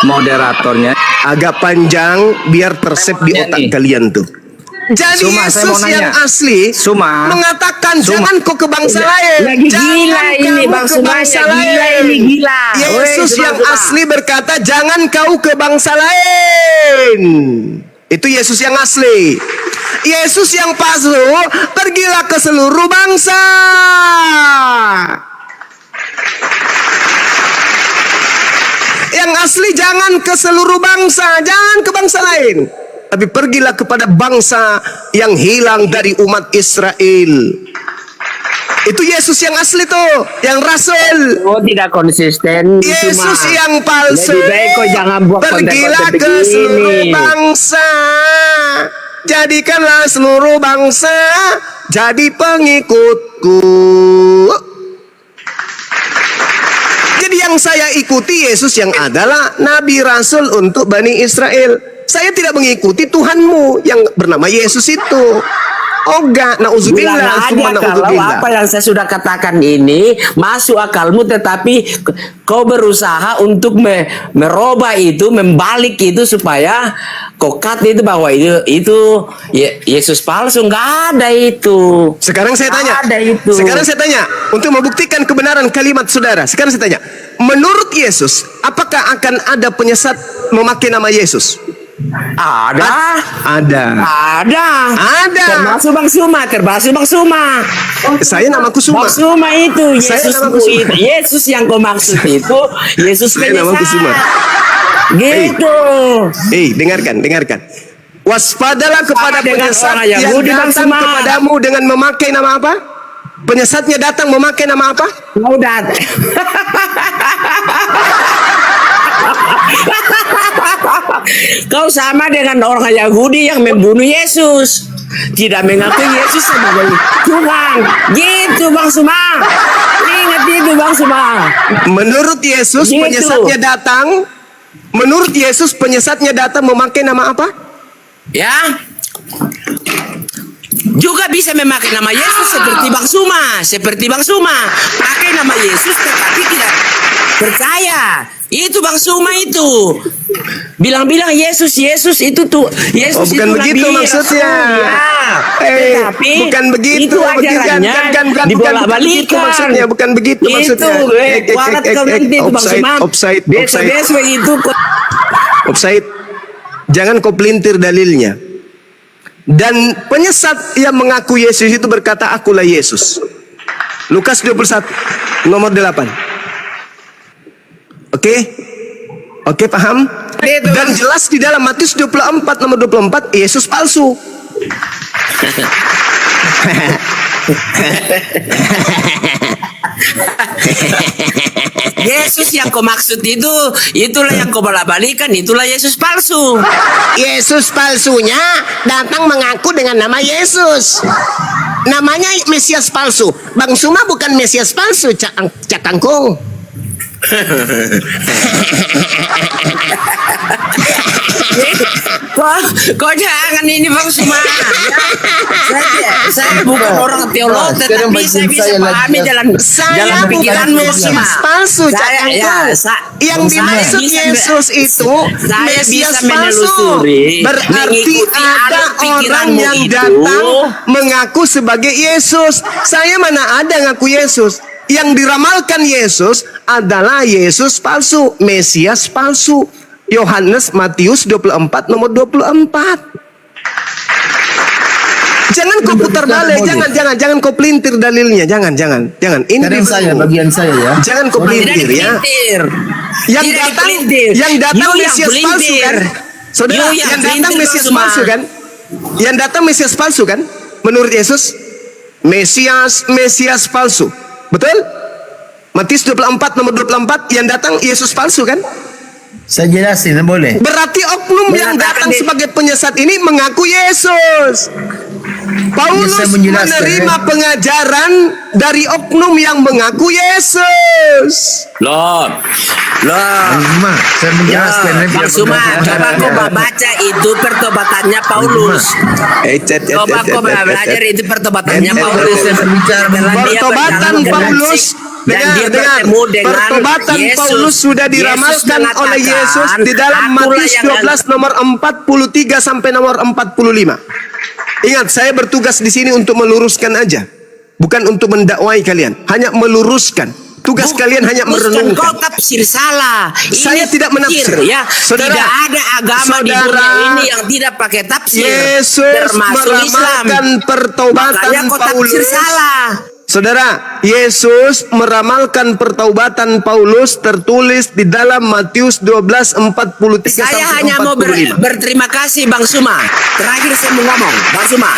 moderatornya. Agak panjang biar tersep di Saya mau otak nanya nih. kalian tuh. Jadi Suma, saya mau Yesus nanya. yang asli Suma. mengatakan Suma. jangan kau ke bangsa lain. Lagi Jangan gila ini, kamu Bang ke Sumanya. bangsa Gila lain. ini, gila. Yesus Woi, yang Suma. asli berkata jangan kau ke bangsa lain. Itu Yesus yang asli. Yesus yang palsu, pergilah ke seluruh bangsa. Yang asli jangan ke seluruh bangsa, jangan ke bangsa lain, tapi pergilah kepada bangsa yang hilang dari umat Israel. Itu Yesus yang asli tuh, yang rasul. Oh, tidak konsisten. Yesus Cuma yang palsu. lebih baik kau jangan buat Pergilah konten-konten ke seluruh begini. bangsa, jadikanlah seluruh bangsa jadi pengikutku. Jadi yang saya ikuti Yesus yang adalah Nabi Rasul untuk Bani Israel. Saya tidak mengikuti Tuhanmu yang bernama Yesus itu. Oh enggak, Bilang na'udzubillah, aja summa kalau na'udzubillah. apa yang saya sudah katakan ini masuk akalmu, tetapi kau berusaha untuk merubah itu, membalik itu supaya kau cut itu bahwa itu Yesus palsu. Nggak ada itu. Sekarang saya tanya. Nggak ada itu. Sekarang saya tanya untuk membuktikan kebenaran kalimat saudara. Sekarang saya tanya, menurut Yesus, apakah akan ada penyesat memakai nama Yesus? Ada. Ada. Ada. Ada. Termasuk Bang Suma, termasuk Bang Suma. Saya namaku Suma. Bang Suma itu Saya Yesus, namaku Suma. Yesus yang kau maksud itu Yesus Saya namaku Suma. Gitu. Dengarkan. Waspadalah kepada Sama dengan penyesat orang yang Yahudi, Bang datang Suma. kepadamu dengan memakai nama apa? Penyesatnya datang memakai nama apa? Kau dat. Kau sama dengan orang Yahudi yang membunuh Yesus, tidak mengaku Yesus sebagai Tuhan. Gitu Bang Suma. Ingat itu Bang Suma. Menurut Yesus Gitu. penyesatnya datang. Menurut Yesus penyesatnya datang memakai nama apa? Ya. Juga bisa memakai nama Yesus seperti Bang Suma. Pakai nama Yesus tetapi tidak percaya. Itu Bang Suma itu. Bilang-bilang Yesus itu tuh. Yesus Oh, bukan itu begitu Nabi, maksudnya. Rasul, ya. Tetapi Bukan begitu. itu ajarannya bukan dibolak-balikan. begitu maksudnya. Bukan begitu maksudnya. Kualat kau nanti itu Bang Suma. Offside. Besok itu Offside. Jangan kau pelintir dalilnya. Dan penyesat yang mengaku Yesus itu berkata, akulah Yesus. Lukas 21 nomor 8. Oke, paham? Dan jelas di dalam Matius 24 nomor 24 Yesus palsu. Yesus yang kau maksud itu, itulah yang kau balik-balikan, itulah Yesus palsu. Yesus palsunya datang mengaku dengan nama Yesus. Namanya Mesias palsu. Bang Suma bukan Mesias palsu, Cak Kangkung. Kok jangan ini Bang Suma. Saya bukan orang teolog, sekarang tetapi saya bagian bisa saya pahami lagi. jalan Saya pikiranmu Bang Suma. Mesias palsu, Cak Saya- Kangkung. ya, Yang saya dimaksud bisa- Yesus itu saya Mesias bisa palsu. menelusuri, Berarti mengikuti ada alur orang pikiranmu yang itu. datang mengaku sebagai Yesus. Saya mana ada ngaku Yesus. Yang diramalkan Yesus adalah Yesus palsu, Mesias palsu. Yohanes Matius 24 nomor 24. Jangan kau putar balik, jangan kau pelintir dalilnya, jangan. Ini Sekarang saya, bagian saya ya. jangan kau Tidak pelintir ya. dipelintir. Yang Tidak datang, dipelintir. yang datang You yang Mesias palsu pelintir. kan? Saudara, You yang yang datang pelintir, Mesias Bang Suma. palsu kan? Yang datang Mesias palsu kan? Menurut Yesus, Mesias palsu. Betul? Matius 24 nomor 24 yang datang Yesus palsu kan? Saya jelasin, boleh? Berarti oknum yang Mengatakan datang sebagai penyesat ini mengaku Yesus. Paulus Saya menjelaskan, menerima pengajaran dari oknum yang mengaku Yesus. Loh. Cuma, saya menjelaskan. Bang Suma, coba kau baca itu pertobatannya Paulus. Coba kau belajar itu pertobatannya Paulus. Saya berbicara Setelah dia Pertobatan berjalan dengan Paulus dan dia dengar. bertemu dengan Pertobatan Yesus. Paulus sudah Yesus diramalkan mengatakan, oleh Yesus di dalam "Akulah Matius yang 12 nomor 43 sampai nomor 45. Ingat, saya bertugas di sini untuk meluruskan aja, bukan untuk mendakwai kalian, hanya meluruskan. Tugas kalian hanya Bukan merenungkan. kau tafsir salah. Saya tidak menafsir. Ya. Saudara, tidak ada agama di saudara, dunia ini yang tidak pakai tafsir. Yesus termasuk Islam. meramalkan pertobatan Makanya kau Paulus. tafsir salah. Saudara, Yesus meramalkan pertaubatan Paulus tertulis di dalam Matius 12:43 Saya sampai hanya mau 45. berterima kasih Bang Suma. Terakhir saya mau ngomong, Bang Suma.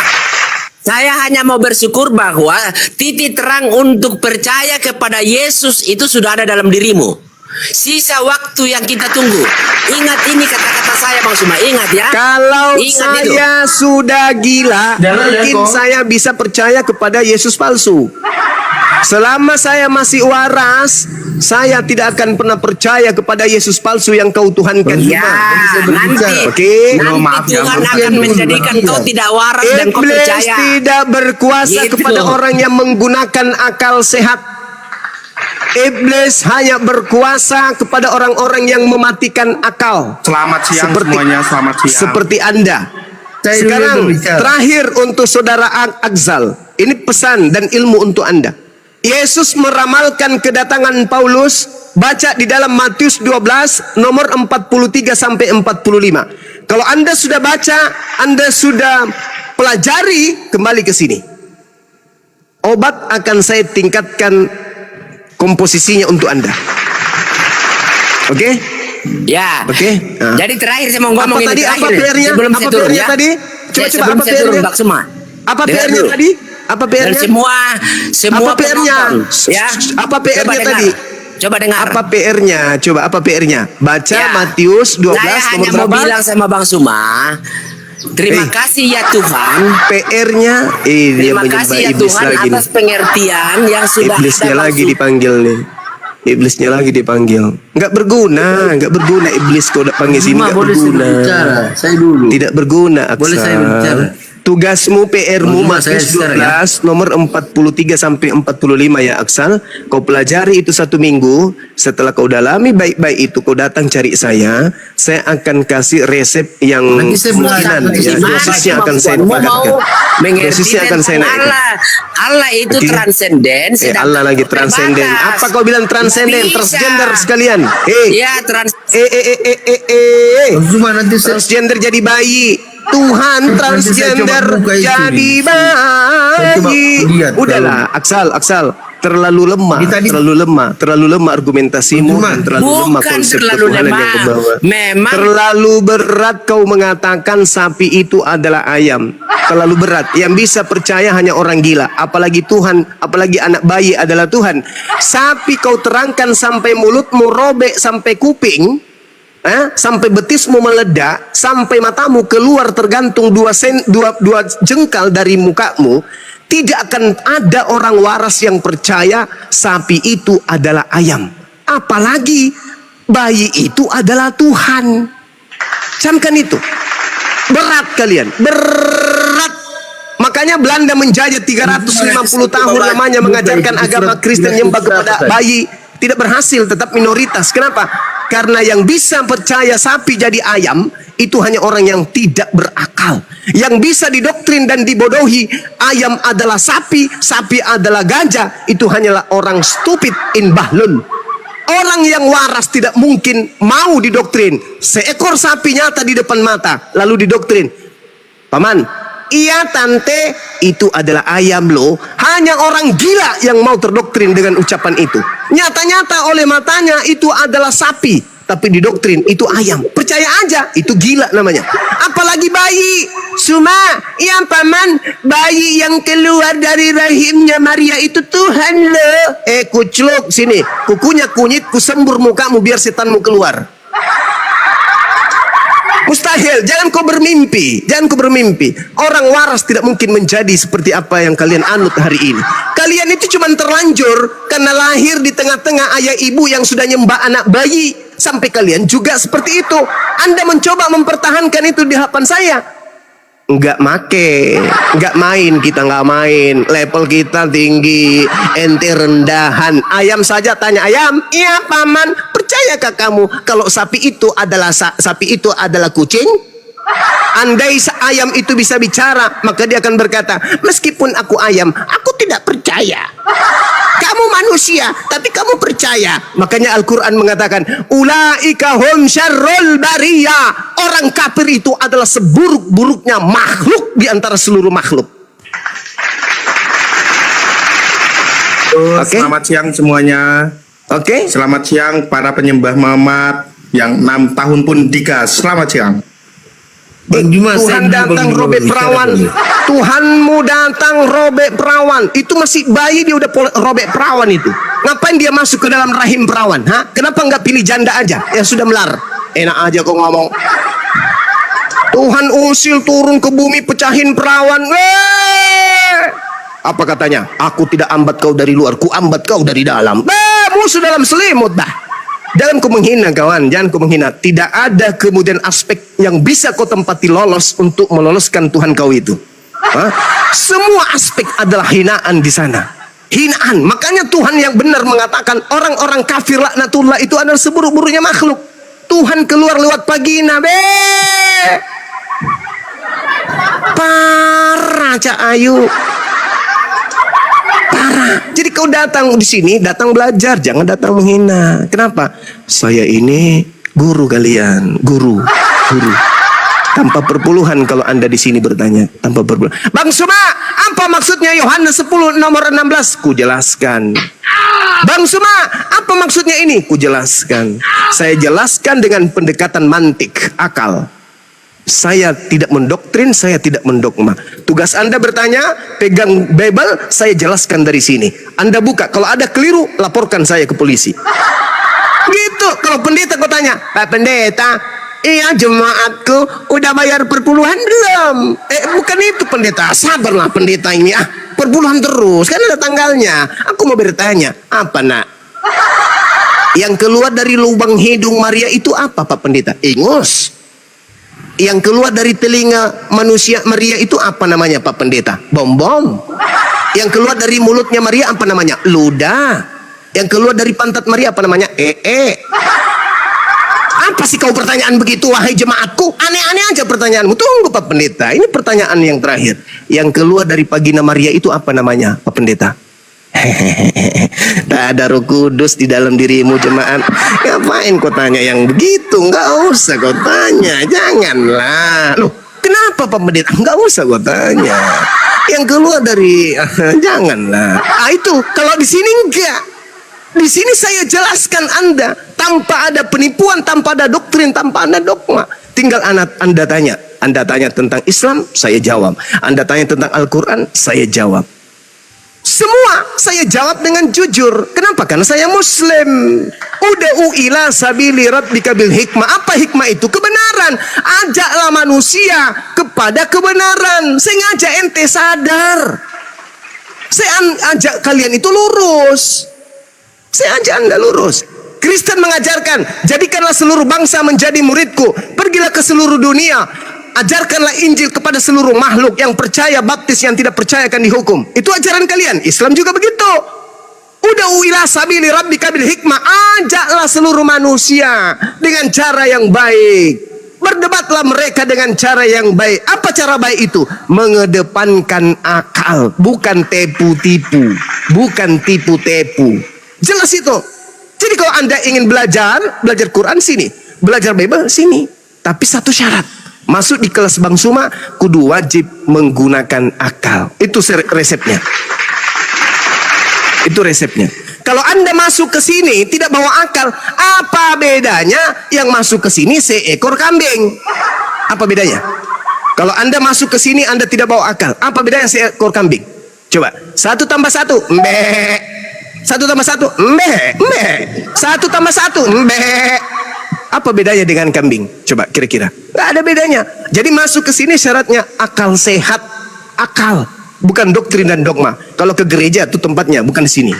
Saya hanya mau bersyukur bahwa titik terang untuk percaya kepada Yesus itu sudah ada dalam dirimu. Sisa waktu yang kita tunggu. Ingat ini kata-kata saya Bang Suma, ingat ya. Kalau Ingat saya sudah gila, mungkin saya bisa percaya kepada Yesus palsu. Selama saya masih waras, saya tidak akan pernah percaya kepada Yesus palsu yang kau tuhankan. Ya, nanti, Oke. nanti Tuhan akan menjadikan kau tidak waras dan kau Iblis percaya. tidak berkuasa Gitu. kepada orang yang menggunakan akal sehat. Iblis hanya berkuasa kepada orang-orang yang mematikan akal. Selamat siang semuanya, selamat siang. Seperti Anda. Saya Sekarang dulu berbicara. terakhir untuk saudara Akzal. Ini pesan dan ilmu untuk Anda. Yesus meramalkan kedatangan Paulus. Baca di dalam Matius 12 nomor 43 sampai 45. Kalau Anda sudah baca, Anda sudah pelajari, kembali ke sini. Obat akan saya tingkatkan komposisinya untuk Anda. Oke? Ya. Oke? Nah. Jadi terakhir saya mau ngomong Apa ini tadi? terakhir. Apa PR-nya? Sebelum Apa saya turun PR-nya ya. tadi? Coba, Sebelum apa saya turun PR-nya? Bang Suma. Apa Dengar PR-nya dulu. tadi? Apa Dan PR-nya? semua Apa PR-nya? penonton, ya. Apa PR-nya Coba dengar. tadi? Coba dengar. Apa PR-nya? Coba apa PR-nya? Baca Ya. Matius 12 Saya nomor hanya mau berapa? bilang sama Bang Suma, terima kasih ya Tuhan. PR-nya dia Terima menyembah kasih ya iblis Tuhan lagi atas nih. pengertian yang sudah Iblisnya ada Bang lagi Suma. dipanggil nih. Iblisnya lagi dipanggil. Enggak berguna iblis kau udah panggil sini enggak boleh saya berguna. berbicara. Saya dulu. Tidak berguna, Aksa. Boleh saya berbicara? Tugasmu, PR-mu, Cuma saya Matius sekarang 12 nomor 43 sampai 45 ya Aksal. Kau pelajari itu 1 minggu. Setelah kau dalami baik-baik itu, kau datang cari saya. Saya akan kasih resep yang Nanti saya belajar, mungkinan, nanti ya. saya belajar. Dosisnya akan saya Mau padatkan. mengerti Dosisnya akan saya tentang naikkan. Allah. Allah itu Oke. transenden. sedangkan Allah lagi kau transenden. terbatas. Apa kau bilang transenden? Bisa. Transgender sekalian. Ya trans. Cuma nanti saya Transgender jadi bayi. Tuhan Nanti saya transgender coba buka itu jadi nih. Saya coba bayi. lihat Udahlah, Aksal, terlalu lemah, Ini tadi- terlalu lemah argumentasimu, Cuma, dan terlalu lemah Bukan konsep terlalu ketuhanan yang lemah. kau bawa. Memang Terlalu berat kau mengatakan sapi itu adalah ayam. Terlalu berat. Yang bisa percaya hanya orang gila. Apalagi Tuhan, apalagi anak bayi adalah Tuhan. Sapi kau terangkan sampai mulutmu robek sampai kuping. Sampai betismu meledak, sampai matamu keluar tergantung dua jengkal dari mukamu. Tidak akan ada orang waras yang percaya sapi itu adalah ayam. Apalagi bayi itu adalah Tuhan. Camkan itu. Berat kalian, berat. Makanya Belanda menjajah 350 tahun lamanya mengajarkan agama Kristen nyembah kepada bayi. Tidak berhasil, tetap minoritas. Kenapa? Karena yang bisa percaya sapi jadi ayam itu hanya orang yang tidak berakal. Yang bisa didoktrin dan dibodohi ayam adalah sapi, sapi adalah gajah, itu hanyalah orang stupid in bahlul. Orang yang waras tidak mungkin mau didoktrin. Seekor sapi nyata di depan mata lalu didoktrin. Paman, iya tante, itu adalah ayam loh. Hanya orang gila yang mau terdoktrin dengan ucapan itu. Nyata-nyata oleh matanya itu adalah sapi, tapi didoktrin itu ayam. Percaya aja, itu gila namanya. Apalagi bayi. Suma, iya paman, bayi yang keluar dari rahimnya Maria itu Tuhan loh. Kucluk sini, kukunya kunyit, kusembur mukamu biar setanmu keluar. Mustahil, jangan kau bermimpi. Jangan kau bermimpi. Orang waras tidak mungkin menjadi seperti apa yang kalian anut hari ini. Kalian itu cuma terlanjur karena lahir di tengah-tengah ayah ibu yang sudah nyembah anak bayi. Sampai kalian juga seperti itu. Anda mencoba mempertahankan itu di hadapan saya. Enggak make, enggak main, kita enggak main. Level kita tinggi, ente rendahan. Ayam saja tanya ayam, iya paman, percayakah kamu kalau sapi itu adalah kucing? Andai ayam itu bisa bicara, maka dia akan berkata, meskipun aku ayam, aku tidak percaya. Kamu manusia, tapi kamu percaya. Makanya Al-Quran mengatakan, ulaika hum syarrul bariyah. Orang kafir itu adalah seburuk-buruknya makhluk di antara seluruh makhluk. Oke. Selamat siang semuanya. Oke. Selamat siang para penyembah Muhammad yang 6 tahun pun digas. Selamat siang. Bang Juma, Tuhan saya datang belum robek bicara perawan. dulu. Tuhanmu datang robek perawan. Itu masih bayi dia udah robek perawan itu. Ngapain dia masuk ke dalam rahim perawan? Ha? Kenapa nggak pilih janda aja yang sudah melar? Enak aja kok ngomong. Tuhan usil turun ke bumi pecahin perawan. Apa katanya? Aku tidak ambat kau dari luar, ku ambat kau dari dalam. Musuh dalam selimut dah. Jangan kau menghina kawan, jangan kau menghina. Tidak ada kemudian aspek yang bisa kau tempati lolos untuk meloloskan Tuhan kau itu. Hah? Semua aspek adalah hinaan di sana. Hinaan. Makanya Tuhan yang benar mengatakan orang-orang kafir laknatullah itu adalah seburuk-buruknya makhluk. Tuhan keluar lewat vagina. Parah Cak Ayu. Parah. Jadi kau datang di sini, datang belajar, jangan datang menghina. Kenapa? Saya ini guru kalian, guru. Tanpa perpuluhan kalau Anda di sini bertanya, tanpa perpuluhan. Bang Suma, apa maksudnya Yohanes 10 nomor 16? Ku jelaskan. Bang Suma, apa maksudnya ini? Ku jelaskan. Saya jelaskan dengan pendekatan mantik, akal. Saya tidak mendoktrin, saya tidak mendogma. Tugas Anda bertanya, pegang Bible, saya jelaskan dari sini. Anda buka, kalau ada keliru, laporkan saya ke polisi. Gitu. Kalau pendeta kau tanya, Pak Pendeta, iya jemaatku udah bayar perpuluhan belum? Bukan itu pendeta, sabarlah pendeta ini. Perpuluhan terus, kan ada tanggalnya. Aku mau bertanya, apa nak? Yang keluar dari lubang hidung Maria itu apa Pak Pendeta? Ingus. Yang keluar dari telinga manusia Maria itu apa namanya Pak Pendeta? Bom-bom. Yang keluar dari mulutnya Maria apa namanya? Ludah. Yang keluar dari pantat Maria apa namanya? Apa sih kau pertanyaan begitu wahai jemaatku? Aneh-aneh aja pertanyaanmu. Tunggu Pak Pendeta, ini pertanyaan yang terakhir. Yang keluar dari vagina Maria itu apa namanya Pak Pendeta? Tak ada Roh Kudus di dalam dirimu jemaat. Ngapain kau tanya yang begitu? Nggak usah kau tanya, janganlah. Loh, kenapa Pak Pendeta? Nggak usah kau tanya. Yang keluar dari janganlah. Itu kalau di sini enggak. Di sini saya jelaskan Anda tanpa ada penipuan, tanpa ada doktrin, tanpa ada dogma. Tinggal Anda tanya. Anda tanya tentang Islam, saya jawab. Anda tanya tentang Al-Quran, saya jawab. Semua saya jawab dengan jujur. Kenapa? Karena saya Muslim. Ud'u ila sabili rabbika bil hikmah. Apa hikmah itu? Kebenaran. Ajaklah manusia kepada kebenaran. Saya ngajak ente sadar. Saya ajak kalian itu lurus. Saya ajak Anda lurus. Kristen mengajarkan, jadikanlah seluruh bangsa menjadi muridku. Pergilah ke seluruh dunia. Ajarkanlah Injil kepada seluruh makhluk. Yang percaya baptis, yang tidak percaya akan dihukum. Itu ajaran kalian. Islam juga begitu. Ud'u ila sabili rabbika bil hikmah. Ajaklah seluruh manusia dengan cara yang baik. Berdebatlah mereka dengan cara yang baik. Apa cara baik itu? Mengedepankan akal, bukan tipu-tipu, bukan tipu-tipu. Jelas itu. Jadi kalau Anda ingin belajar Quran sini, belajar Bible sini. Tapi satu syarat. Masuk di kelas Bang Suma, kudu wajib menggunakan akal. Itu resepnya. Itu resepnya. Kalau Anda masuk ke sini tidak bawa akal, apa bedanya yang masuk ke sini seekor kambing? Apa bedanya? Kalau Anda masuk ke sini Anda tidak bawa akal, apa bedanya seekor kambing? Coba, 1 tambah 1, mbek. 1 tambah 1, mbek, mbek. 1 tambah 1, mbek. Apa bedanya dengan kambing? Coba kira-kira. Gak ada bedanya. Jadi masuk ke sini syaratnya akal sehat. Akal. Bukan doktrin dan dogma. Kalau ke gereja itu tempatnya, bukan di sini.